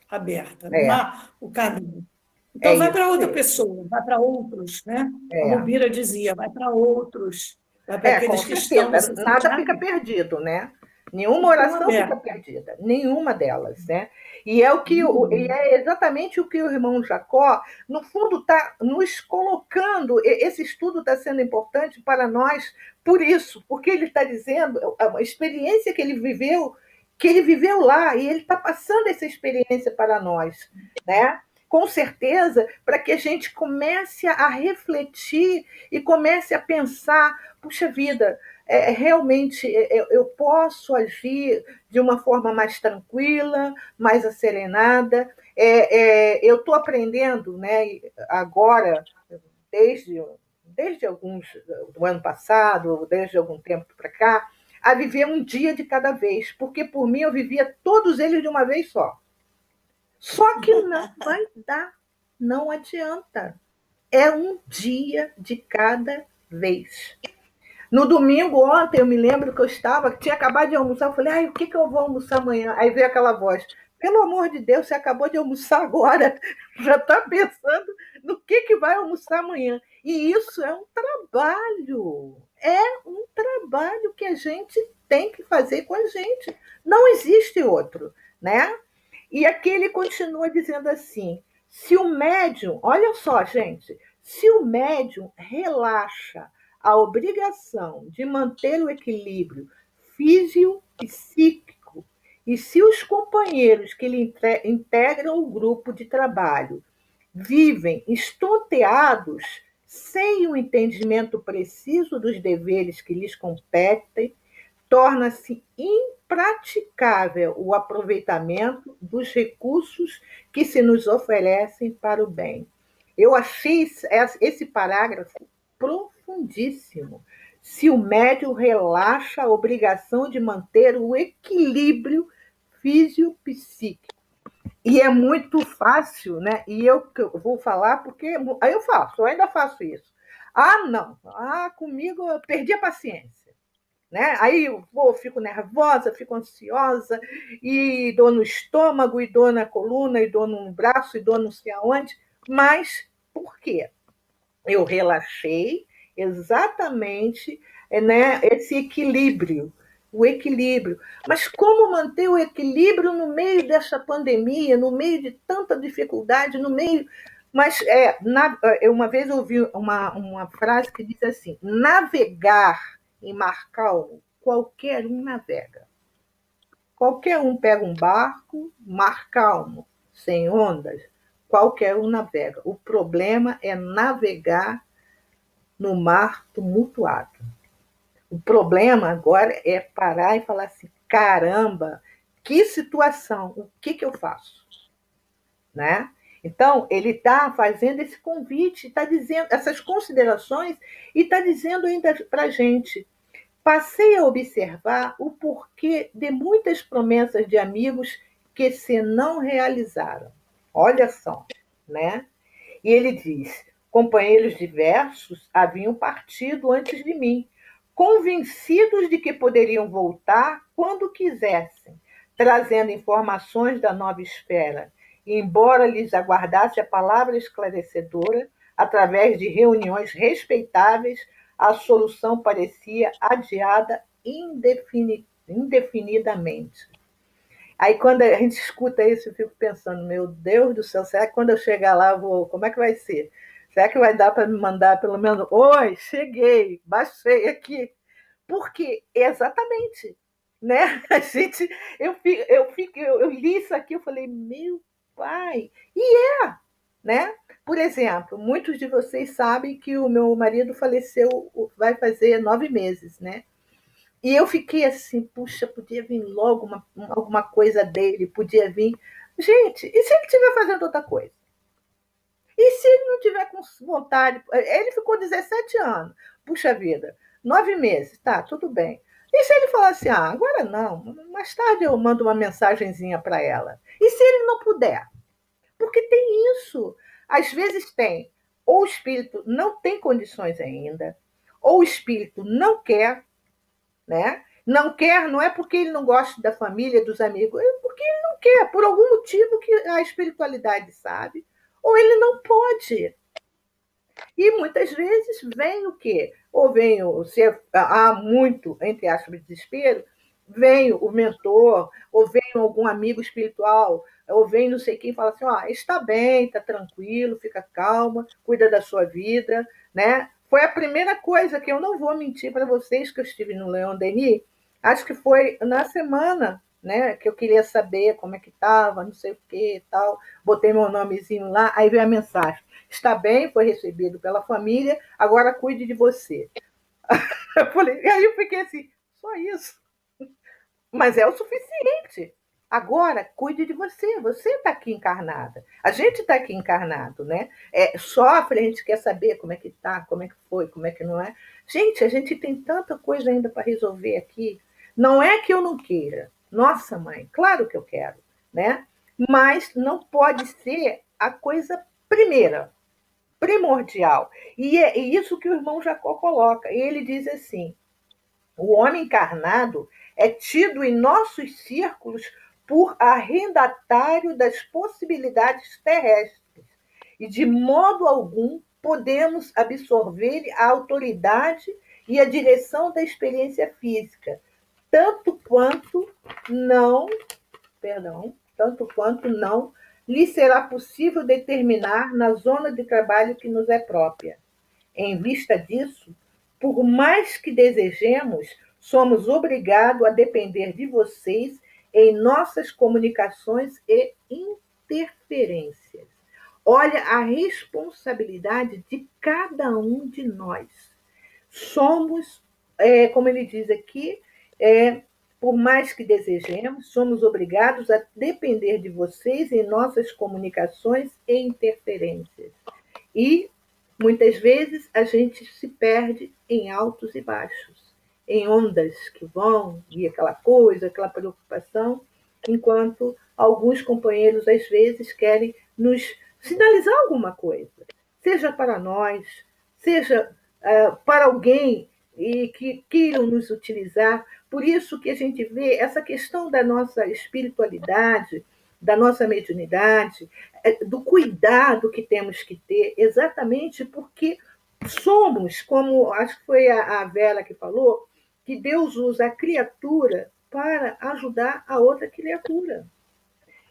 aberta, não há o caminho. Então, vai para outra pessoa, vai para outros, né? Como Bira dizia, vai para outros, vai para aqueles que estão... Nada fica perdido, né? Nenhuma oração fica perdida, nenhuma delas, né? E é exatamente o que o irmão Jacó, no fundo, está nos colocando. Esse estudo está sendo importante para nós por isso, porque ele está dizendo a experiência que ele viveu lá, e ele está passando essa experiência para nós, né? Com certeza, para que a gente comece a refletir e comece a pensar, puxa vida, realmente eu posso agir de uma forma mais tranquila, mais asserenada. Eu estou aprendendo, né, agora, desde do ano passado, desde algum tempo para cá, a viver um dia de cada vez, porque por mim eu vivia todos eles de uma vez só. Só que não vai dar, não adianta. É um dia de cada vez. No domingo, ontem, eu me lembro que tinha acabado de almoçar, eu falei, o que eu vou almoçar amanhã? Aí veio aquela voz, pelo amor de Deus, você acabou de almoçar agora, já está pensando no que vai almoçar amanhã. E isso é um trabalho que a gente tem que fazer com a gente. Não existe outro, né? E aqui ele continua dizendo assim, se o médium, olha só, gente, se o médium relaxa a obrigação de manter o equilíbrio físico e psíquico, e se os companheiros que lhe integram o grupo de trabalho vivem estonteados, sem o entendimento preciso dos deveres que lhes competem, torna-se impraticável o aproveitamento dos recursos que se nos oferecem para o bem. Eu achei esse parágrafo profundíssimo. Se o médium relaxa a obrigação de manter o equilíbrio físico-psíquico. E é muito fácil, né? E eu vou falar porque aí eu ainda faço isso. Não. Comigo eu perdi a paciência. Né? Aí eu fico nervosa, fico ansiosa, e dor no estômago, e dor na coluna, e dor no braço, e dor não sei aonde. Mas por quê? Eu relaxei exatamente, né, esse equilíbrio, o equilíbrio. Mas como manter o equilíbrio no meio dessa pandemia, no meio de tanta dificuldade, no meio... Mas uma vez eu ouvi uma frase que diz assim: navegar em mar calmo, qualquer um navega. Qualquer um pega um barco, mar calmo, sem ondas, qualquer um navega. O problema é navegar no mar tumultuado. O problema agora é parar e falar assim: caramba, que situação, o que eu faço? Né? Então, ele está fazendo esse convite, está dizendo essas considerações e está dizendo ainda para a gente: passei a observar o porquê de muitas promessas de amigos que se não realizaram. Olha só, né? E ele diz: companheiros diversos haviam partido antes de mim, convencidos de que poderiam voltar quando quisessem, trazendo informações da nova esfera. E, embora lhes aguardasse a palavra esclarecedora, através de reuniões respeitáveis, a solução parecia adiada indefinidamente. Aí, quando a gente escuta isso, eu fico pensando: meu Deus do céu, será que quando eu chegar lá, como é que vai ser? Será que vai dar para me mandar pelo menos: oi, cheguei, baixei aqui? Porque, exatamente, né? Eu li isso aqui, eu falei: meu pai, né? Por exemplo, muitos de vocês sabem que o meu marido faleceu, vai fazer 9 meses, né? E eu fiquei assim: puxa, podia vir logo alguma coisa dele, podia vir. Gente, e se ele estiver fazendo outra coisa? E se ele não tiver com vontade? Ele ficou 17 anos. Puxa vida, 9 meses, tá, tudo bem. E se ele falar assim: agora não, mais tarde eu mando uma mensagenzinha para ela? E se ele não puder? Porque tem isso. Às vezes tem, ou o espírito não tem condições ainda, ou o espírito não quer, né? Não quer, não é porque ele não gosta da família, dos amigos, é porque ele não quer, por algum motivo que a espiritualidade sabe, ou ele não pode. E muitas vezes vem o quê? Ou vem, se há muito, entre aspas, desespero, vem o mentor, ou vem algum amigo espiritual, ou vem não sei quem e fala assim: está bem, está tranquilo, fica calma, cuida da sua vida, né? Foi a primeira coisa que eu não vou mentir para vocês, que eu estive no Leon Denis, acho que foi na semana, né, que eu queria saber como é que estava, não sei o que e tal, botei meu nomezinho lá, aí veio a mensagem: está bem, foi recebido pela família, agora cuide de você. E aí eu fiquei assim: só isso? Mas é o suficiente. Agora, cuide de você. Você está aqui encarnada. A gente está aqui encarnado, né? Sofre, a gente quer saber como é que está, como é que foi, como é que não é. Gente, a gente tem tanta coisa ainda para resolver aqui. Não é que eu não queira. Nossa, mãe, claro que eu quero, né? Mas não pode ser a coisa primeira, primordial. E é isso que o irmão Jacó coloca. Ele diz assim: o homem encarnado é tido em nossos círculos por arrendatário das possibilidades terrestres, e de modo algum podemos absorver a autoridade e a direção da experiência física, tanto quanto não lhe será possível determinar na zona de trabalho que nos é própria. Em vista disso, por mais que desejemos, somos obrigados a depender de vocês em nossas comunicações e interferências. Olha a responsabilidade de cada um de nós. Somos, como ele diz aqui, Por mais que desejemos, somos obrigados a depender de vocês em nossas comunicações e interferências. E, muitas vezes, a gente se perde em altos e baixos, em ondas que vão, e aquela coisa, aquela preocupação, enquanto alguns companheiros, às vezes, querem nos sinalizar alguma coisa, seja para nós, seja para alguém e que queiram nos utilizar. Por isso que a gente vê essa questão da nossa espiritualidade, da nossa mediunidade, do cuidado que temos que ter, exatamente porque somos, como acho que foi a Vera que falou, que Deus usa a criatura para ajudar a outra criatura.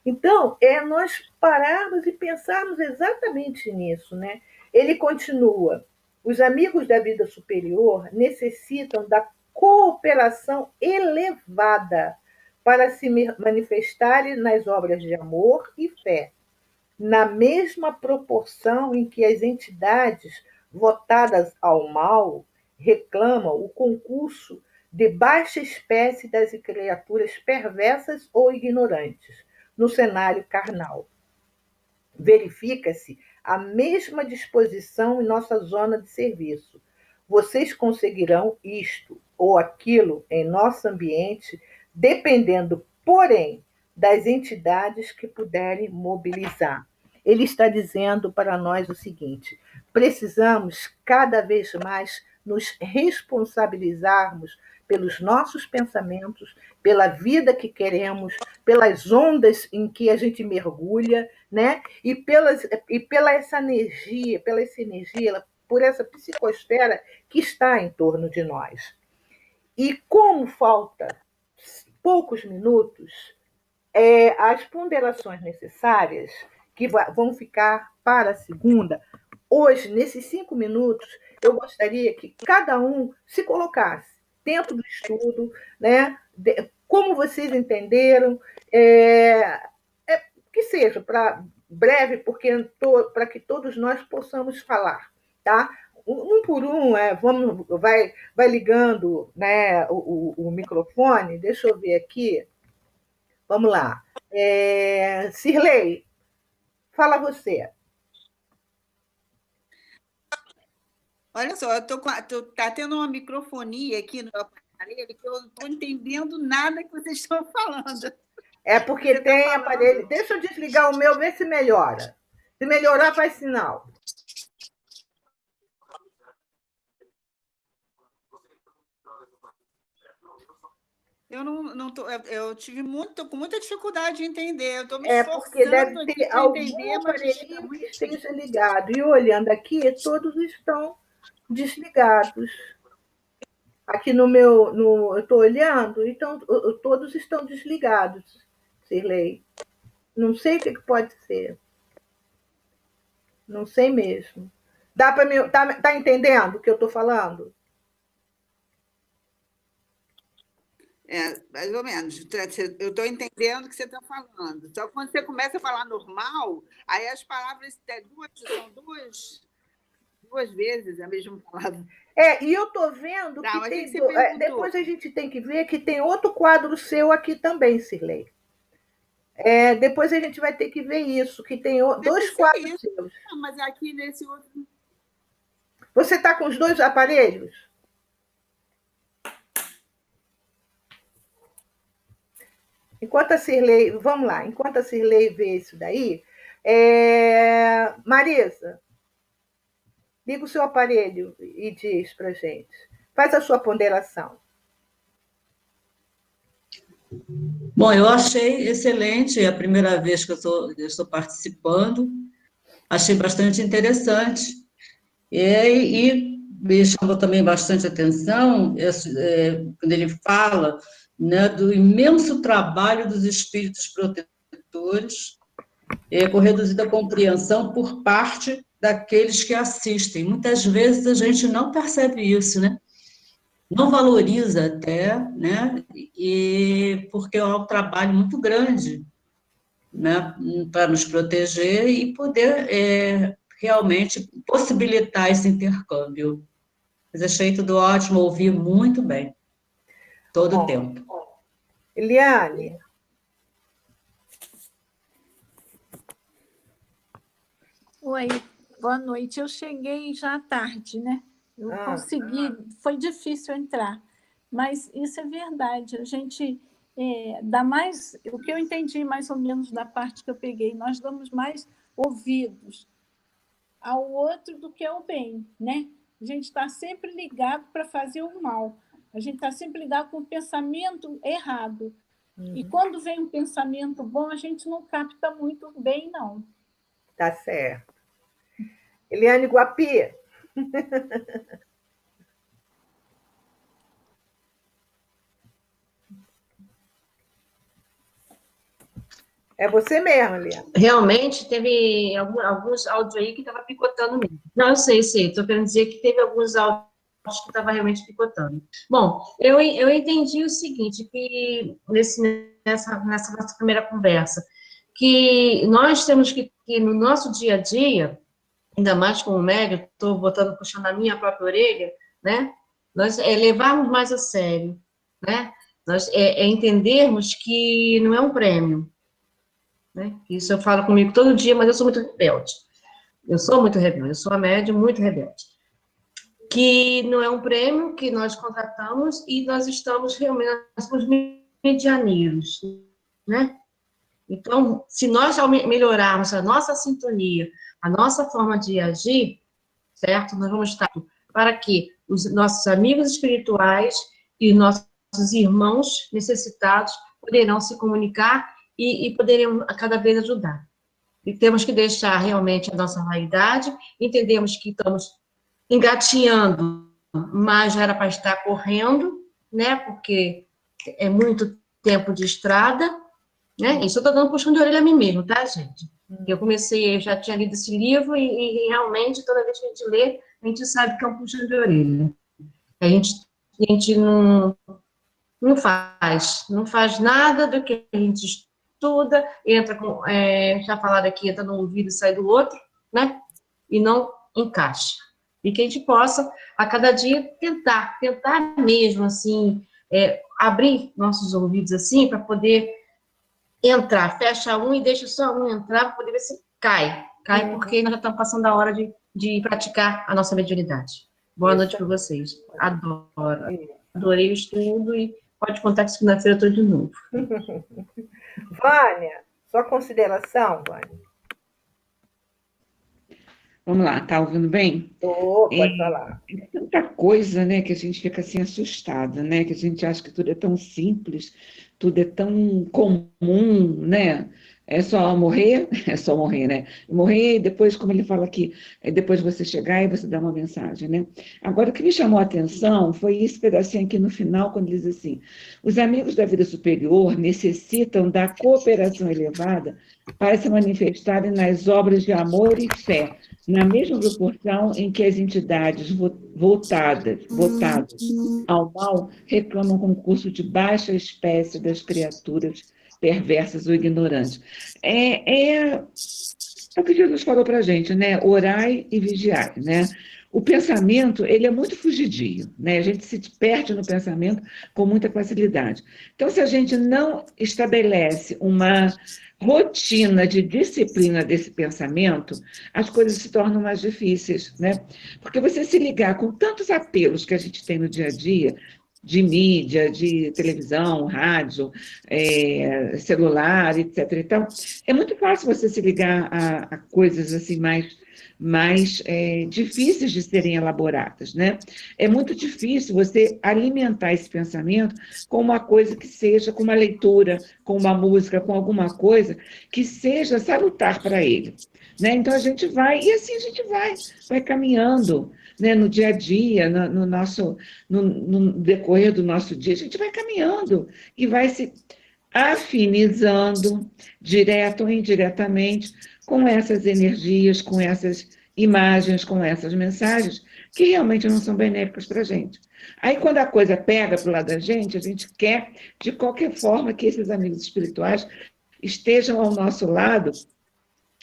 Então, nós pararmos e pensarmos exatamente nisso, né? Ele continua: os amigos da vida superior necessitam da cooperação elevada para se manifestarem nas obras de amor e fé, na mesma proporção em que as entidades votadas ao mal reclamam o concurso de baixa espécie das criaturas perversas ou ignorantes no cenário carnal. Verifica-se a mesma disposição em nossa zona de serviço. Vocês conseguirão isto ou aquilo em nosso ambiente, dependendo, porém, das entidades que puderem mobilizar. Ele está dizendo para nós o seguinte: precisamos cada vez mais nos responsabilizarmos pelos nossos pensamentos, pela vida que queremos, pelas ondas em que a gente mergulha, né? E pela essa energia, por essa psicosfera que está em torno de nós. E como falta poucos minutos, as ponderações necessárias, que vão ficar para a segunda, hoje, nesses 5 minutos, eu gostaria que cada um se colocasse dentro do estudo, né? Como vocês entenderam, que seja para breve, porque para que todos nós possamos falar, tá? Um por um, vai ligando, né, o microfone. Deixa eu ver aqui. Vamos lá. Cirlei, fala você. Olha só, tá tendo uma microfonia aqui no aparelho que eu não estou entendendo nada que vocês estão falando. É porque tem aparelho. Deixa eu desligar o meu, ver se melhora. Se melhorar, faz sinal. Eu tô com muita dificuldade de entender. Eu estou me porque deve ter algum aparelho que esteja ligado. E olhando aqui, todos estão desligados. Aqui eu estou olhando, então todos estão desligados, Cirlei. Não sei o que pode ser. Não sei mesmo. Dá para mim? Tá entendendo o que eu estou falando? Mais ou menos. Eu estou entendendo o que você está falando. Só que quando você começa a falar normal, aí as palavras são duas vezes a mesma palavra. E eu estou vendo que tem. Depois a gente tem que ver que tem outro quadro seu aqui também, Cirlei. Depois a gente vai ter que ver isso, que tem 2 quadros seus. Não, mas aqui nesse outro. Você está com os 2 aparelhos? Enquanto a Cirlei vê isso daí, Marisa, liga o seu aparelho e diz para a gente. Faz a sua ponderação. Bom, eu achei excelente, é a primeira vez que eu estou participando, achei bastante interessante. E me chamou também bastante atenção quando ele fala, né, do imenso trabalho dos espíritos protetores, com reduzida compreensão por parte daqueles que assistem. Muitas vezes a gente não percebe isso, né? Não valoriza até, né? Porque é um trabalho muito grande, né, para nos proteger e poder realmente possibilitar esse intercâmbio. Mas achei tudo ótimo, ouvi muito bem, todo o tempo. Eliane. Oi, boa noite. Eu cheguei já à tarde, né? Eu consegui, foi difícil entrar, mas isso é verdade. A gente dá mais, o que eu entendi mais ou menos da parte que eu peguei, nós damos mais ouvidos ao outro do que ao bem, né? A gente está sempre ligado para fazer o mal. A gente está sempre ligado com o pensamento errado. E quando vem um pensamento bom, a gente não capta muito bem, não. Tá certo. Eliane Guapi. É você mesmo, Eliane. Realmente, teve alguns áudios aí que estava picotando mesmo. Não, eu sei. Estou querendo dizer que teve alguns áudios que estava realmente picotando. Bom, eu entendi o seguinte, que nessa nossa primeira conversa, que nós temos que no nosso dia a dia, ainda mais como médico, estou puxando a minha própria orelha, né? Nós levarmos mais a sério, né? Nós entendermos que não é um prêmio, né? Isso eu falo comigo todo dia, mas eu sou muito rebelde. Eu sou uma médium muito rebelde. Que não é um prêmio que nós contratamos e nós estamos realmente nos medianeiros, né? Então, se nós melhorarmos a nossa sintonia, a nossa forma de agir, certo? Nós vamos estar para que os nossos amigos espirituais e nossos irmãos necessitados poderão se comunicar e poderem a cada vez ajudar. E temos que deixar realmente a nossa vaidade, entendemos que estamos engatinhando, mas já era para estar correndo, né? Porque é muito tempo de estrada, né? Isso eu estou dando puxão de orelha a mim mesmo, tá, gente? Eu já tinha lido esse livro e realmente, toda vez que a gente lê, a gente sabe que é um puxão de orelha. A gente não faz nada do que a gente estuda, entra com, já falaram aqui, entra num ouvido e sai do outro, né? E não encaixa. E que a gente possa, a cada dia, tentar mesmo, assim, abrir nossos ouvidos, assim, para poder entrar, fecha um e deixa só um entrar, para poder ver se cai, porque nós já estamos passando a hora de praticar a nossa mediunidade. Boa noite para vocês. Adorei o estudo e pode contar que segunda-feira eu estou de novo. Vânia, sua consideração, Vânia? Vamos lá, tá ouvindo bem? Pode falar. É tanta coisa, né, que a gente fica assim assustada, né, que a gente acha que tudo é tão simples, tudo é tão comum, né? É só morrer, né? Morrer e depois, como ele fala aqui, depois você chegar e você dá uma mensagem, né? Agora, o que me chamou a atenção foi esse pedacinho aqui no final, quando ele diz assim, os amigos da vida superior necessitam da cooperação elevada para se manifestarem nas obras de amor e fé, na mesma proporção em que as entidades votadas ao mal reclamam concurso de baixa espécie das criaturas perversas ou ignorantes. É o que Jesus falou para a gente, né? Orai e vigiai, né? O pensamento, ele é muito fugidio, né? A gente se perde no pensamento com muita facilidade. Então, se a gente não estabelece uma rotina de disciplina desse pensamento, as coisas se tornam mais difíceis, né? Porque você se ligar com tantos apelos que a gente tem no dia a dia, de mídia, de televisão, rádio, celular, etc. Então, é muito fácil você se ligar a coisas assim mais difíceis de serem elaboradas, né? É muito difícil você alimentar esse pensamento com uma coisa que seja, com uma leitura, com uma música, com alguma coisa que seja salutar para ele, né? Então, a gente vai, e assim a gente vai caminhando, né, no dia a dia, no decorrer do nosso dia, a gente vai caminhando e vai se afinizando, direto ou indiretamente, com essas energias, com essas imagens, com essas mensagens, que realmente não são benéficas para a gente. Aí, quando a coisa pega para o lado da gente, a gente quer, de qualquer forma, que esses amigos espirituais estejam ao nosso lado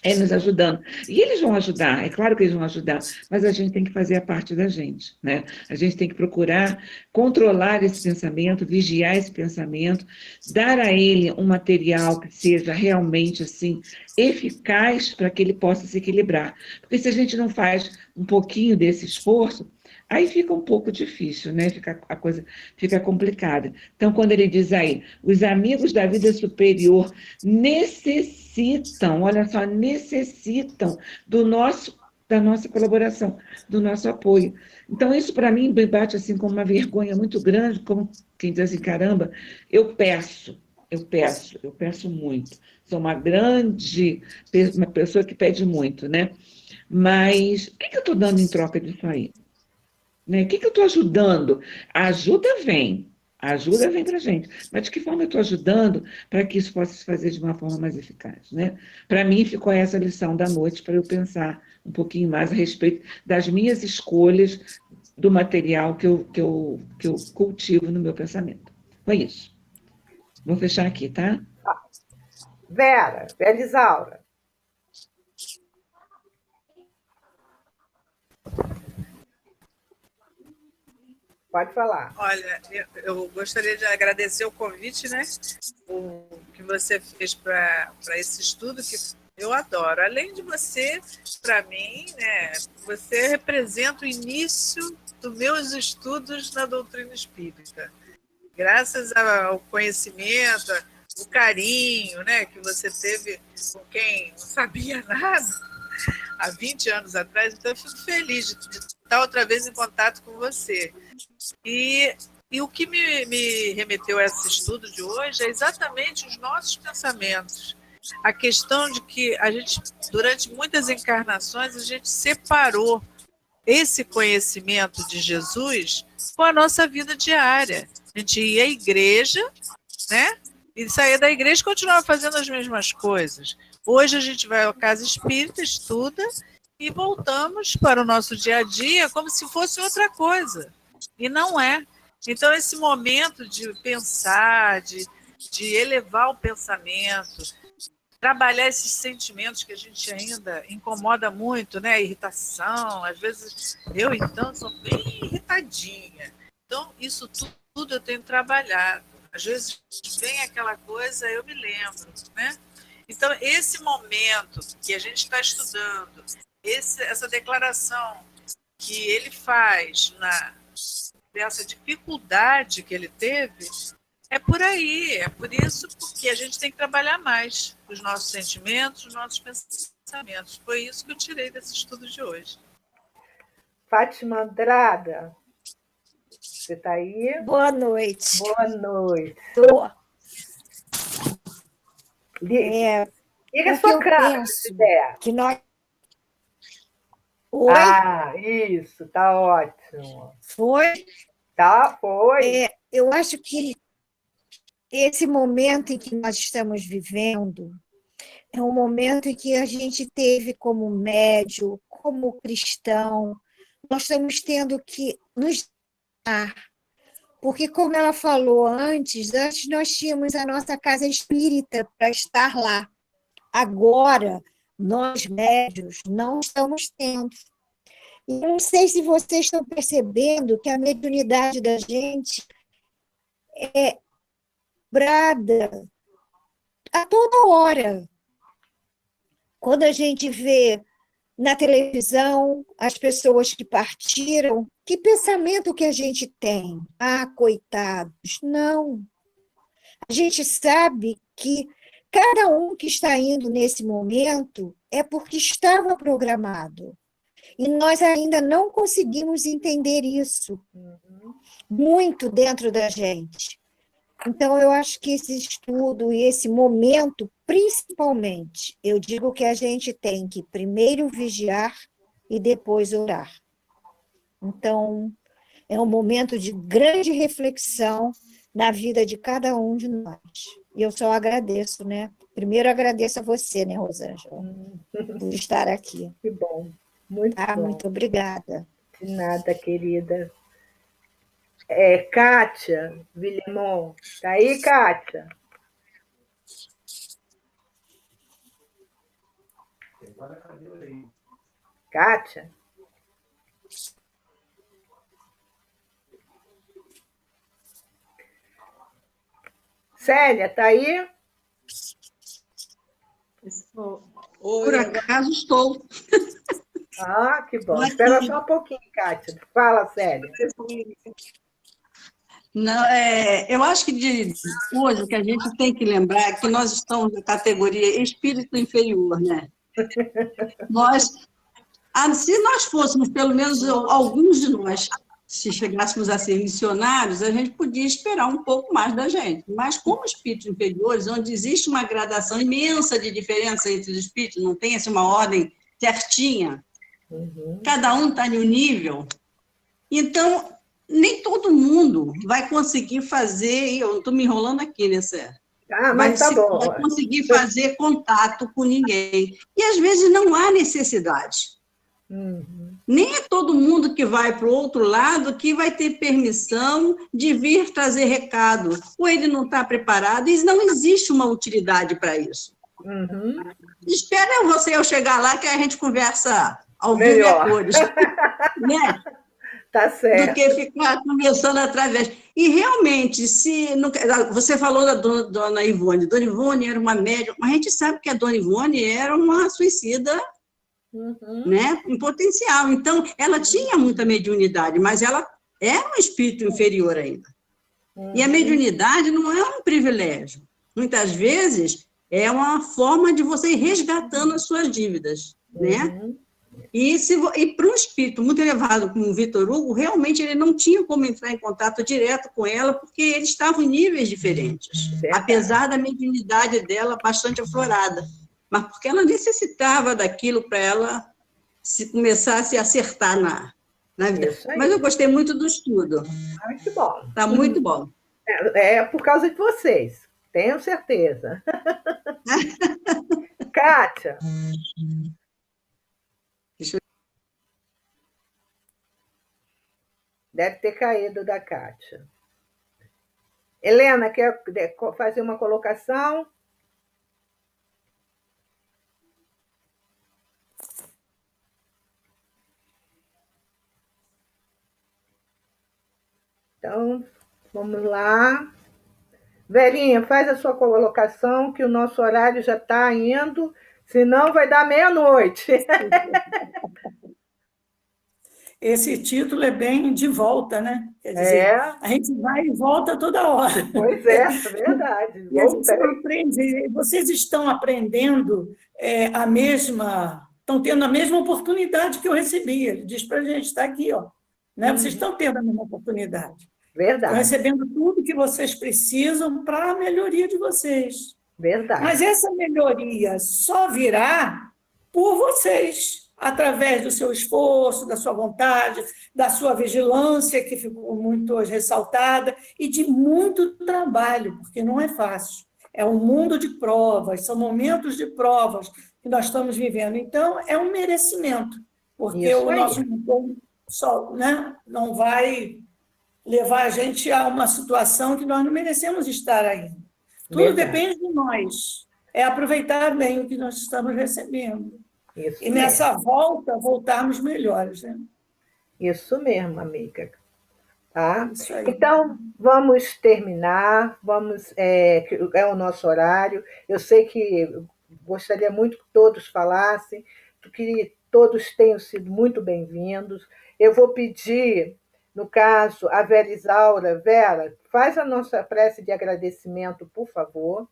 nos ajudando. E eles vão ajudar, é claro que eles vão ajudar, mas a gente tem que fazer a parte da gente, né? A gente tem que procurar controlar esse pensamento, vigiar esse pensamento, dar a ele um material que seja realmente, assim, eficaz para que ele possa se equilibrar. Porque se a gente não faz um pouquinho desse esforço, aí fica um pouco difícil, né? A coisa fica complicada. Então, quando ele diz aí, os amigos da vida superior necessitam, olha só, necessitam da nossa colaboração, do nosso apoio. Então, isso para mim me bate assim como uma vergonha muito grande, como quem diz assim, caramba, eu peço muito. Sou uma pessoa que pede muito, né? Mas o que eu estou dando em troca disso aí? Né? O que eu estou ajudando? A ajuda vem para a gente. Mas de que forma eu estou ajudando para que isso possa se fazer de uma forma mais eficaz? Né? Para mim, ficou essa lição da noite para eu pensar um pouquinho mais a respeito das minhas escolhas, do material que eu cultivo no meu pensamento. Foi isso. Vou fechar aqui, tá? Vera Isaura. Pode falar. Olha, eu gostaria de agradecer o convite, né? O que você fez para esse estudo, que eu adoro. Além de você, para mim, né, você representa o início dos meus estudos na doutrina espírita. Graças ao conhecimento, o carinho, né, que você teve com quem não sabia nada há 20 anos atrás, então eu fico feliz de estar outra vez em contato com você. E o que me remeteu a esse estudo de hoje é exatamente os nossos pensamentos. A questão de que a gente, durante muitas encarnações, a gente separou esse conhecimento de Jesus com a nossa vida diária. A gente ia à igreja, né? E saía da igreja e continuava fazendo as mesmas coisas. Hoje a gente vai à casa espírita, estuda e voltamos para o nosso dia a dia como se fosse outra coisa. E não é. Então, esse momento de pensar, de elevar o pensamento, trabalhar esses sentimentos que a gente ainda incomoda muito, né? Irritação, às vezes eu, então, sou bem irritadinha. Então, isso tudo eu tenho trabalhado. Às vezes vem aquela coisa, eu me lembro, né? Então, esse momento que a gente está estudando, essa declaração que ele faz dessa dificuldade que ele teve, é por aí, é por isso que a gente tem que trabalhar mais os nossos sentimentos, os nossos pensamentos. Foi isso que eu tirei desse estudo de hoje. Fátima Andrada, você está aí? Boa noite. Boa noite. Estou. Liga a sua câmera, se der. Que nós... Oi? Ah, isso, tá ótimo. Foi? Tá, foi. Eu acho que esse momento em que nós estamos vivendo é um momento em que a gente teve como médium, como cristão, nós estamos tendo que nos dar. Porque, como ela falou antes nós tínhamos a nossa casa espírita para estar lá. Agora, nós médios não estamos tendo. E eu não sei se vocês estão percebendo que a mediunidade da gente é brada a toda hora. Quando a gente vê na televisão as pessoas que partiram, que pensamento que a gente tem? Ah, coitados. Não. A gente sabe que cada um que está indo nesse momento é porque estava programado. E nós ainda não conseguimos entender isso muito dentro da gente. Então, eu acho que esse estudo e esse momento, principalmente, eu digo que a gente tem que primeiro vigiar e depois orar. Então, é um momento de grande reflexão na vida de cada um de nós. E eu só agradeço, né? Primeiro agradeço a você, né, Rosângela, por estar aqui. Que bom. Muito bom. Muito obrigada. De nada, querida. Kátia Villemon. Está aí, Kátia? Kátia? Célia, está aí? Por acaso estou. Ah, que bom. Espera só um pouquinho, Kátia. Fala, Célia. Não, eu acho que hoje o que a gente tem que lembrar é que nós estamos na categoria espírito inferior, né? Se nós fôssemos, pelo menos alguns de nós, se chegássemos a ser missionários, a gente podia esperar um pouco mais da gente. Mas como espíritos inferiores, onde existe uma gradação imensa de diferença entre os espíritos, não tem uma ordem certinha, cada um está em um nível, então nem todo mundo vai conseguir fazer, eu estou me enrolando aqui, né, Sérgio? Mas tá bom. Vai conseguir fazer contato com ninguém. E às vezes não há necessidade. Nem é todo mundo que vai para o outro lado que vai ter permissão de vir trazer recado. Ou ele não está preparado, e não existe uma utilidade para isso. Espera eu chegar lá que a gente conversa ao vivo e a cores. Né? Tá certo. Do que ficar conversando através. E realmente, você falou da dona Ivone. Dona Ivone era uma médium, mas a gente sabe que a dona Ivone era uma suicida, né, em potencial. Então, ela tinha muita mediunidade, mas ela era um espírito inferior ainda. E a mediunidade não é um privilégio. Muitas vezes, é uma forma de você ir resgatando as suas dívidas, né? E para um espírito muito elevado como o Vitor Hugo, realmente ele não tinha como entrar em contato direto com ela, porque eles estavam em níveis diferentes, apesar da mediunidade dela bastante aflorada, mas porque ela necessitava daquilo para ela começar a se acertar na vida. Mas eu gostei muito do estudo. Muito bom. Está muito bom. É por causa de vocês, tenho certeza. Kátia. Deve ter caído da Kátia. Helena, quer fazer uma colocação? Então, vamos lá. Velhinha, faz a sua colocação, que o nosso horário já está indo, senão vai dar meia-noite. Esse título é bem de volta, né? Quer dizer, a gente vai e volta toda hora. Pois é verdade. E a gente não aprende. Vocês estão aprendendo estão tendo a mesma oportunidade que eu recebi. Ele diz para a gente, está aqui, ó. Né? Vocês estão tendo a mesma oportunidade. Verdade. Estão recebendo tudo que vocês precisam para a melhoria de vocês. Verdade. Mas essa melhoria só virá por vocês, através do seu esforço, da sua vontade, da sua vigilância, que ficou muito hoje ressaltada, e de muito trabalho, porque não é fácil. É um mundo de provas, são momentos de provas que nós estamos vivendo. Então, é um merecimento, porque o nosso mundo só, né, não vai levar a gente a uma situação que nós não merecemos estar ainda. Tudo depende de nós. É aproveitar bem o que nós estamos recebendo. Isso e nessa volta, voltarmos melhores. Né? Isso mesmo, amiga. Tá? Então, vamos terminar. É o nosso horário. Eu sei que gostaria muito que todos falassem, que todos tenham sido muito bem-vindos. Eu vou pedir, no caso, a Vera Isaura. Vera, faz a nossa prece de agradecimento, por favor.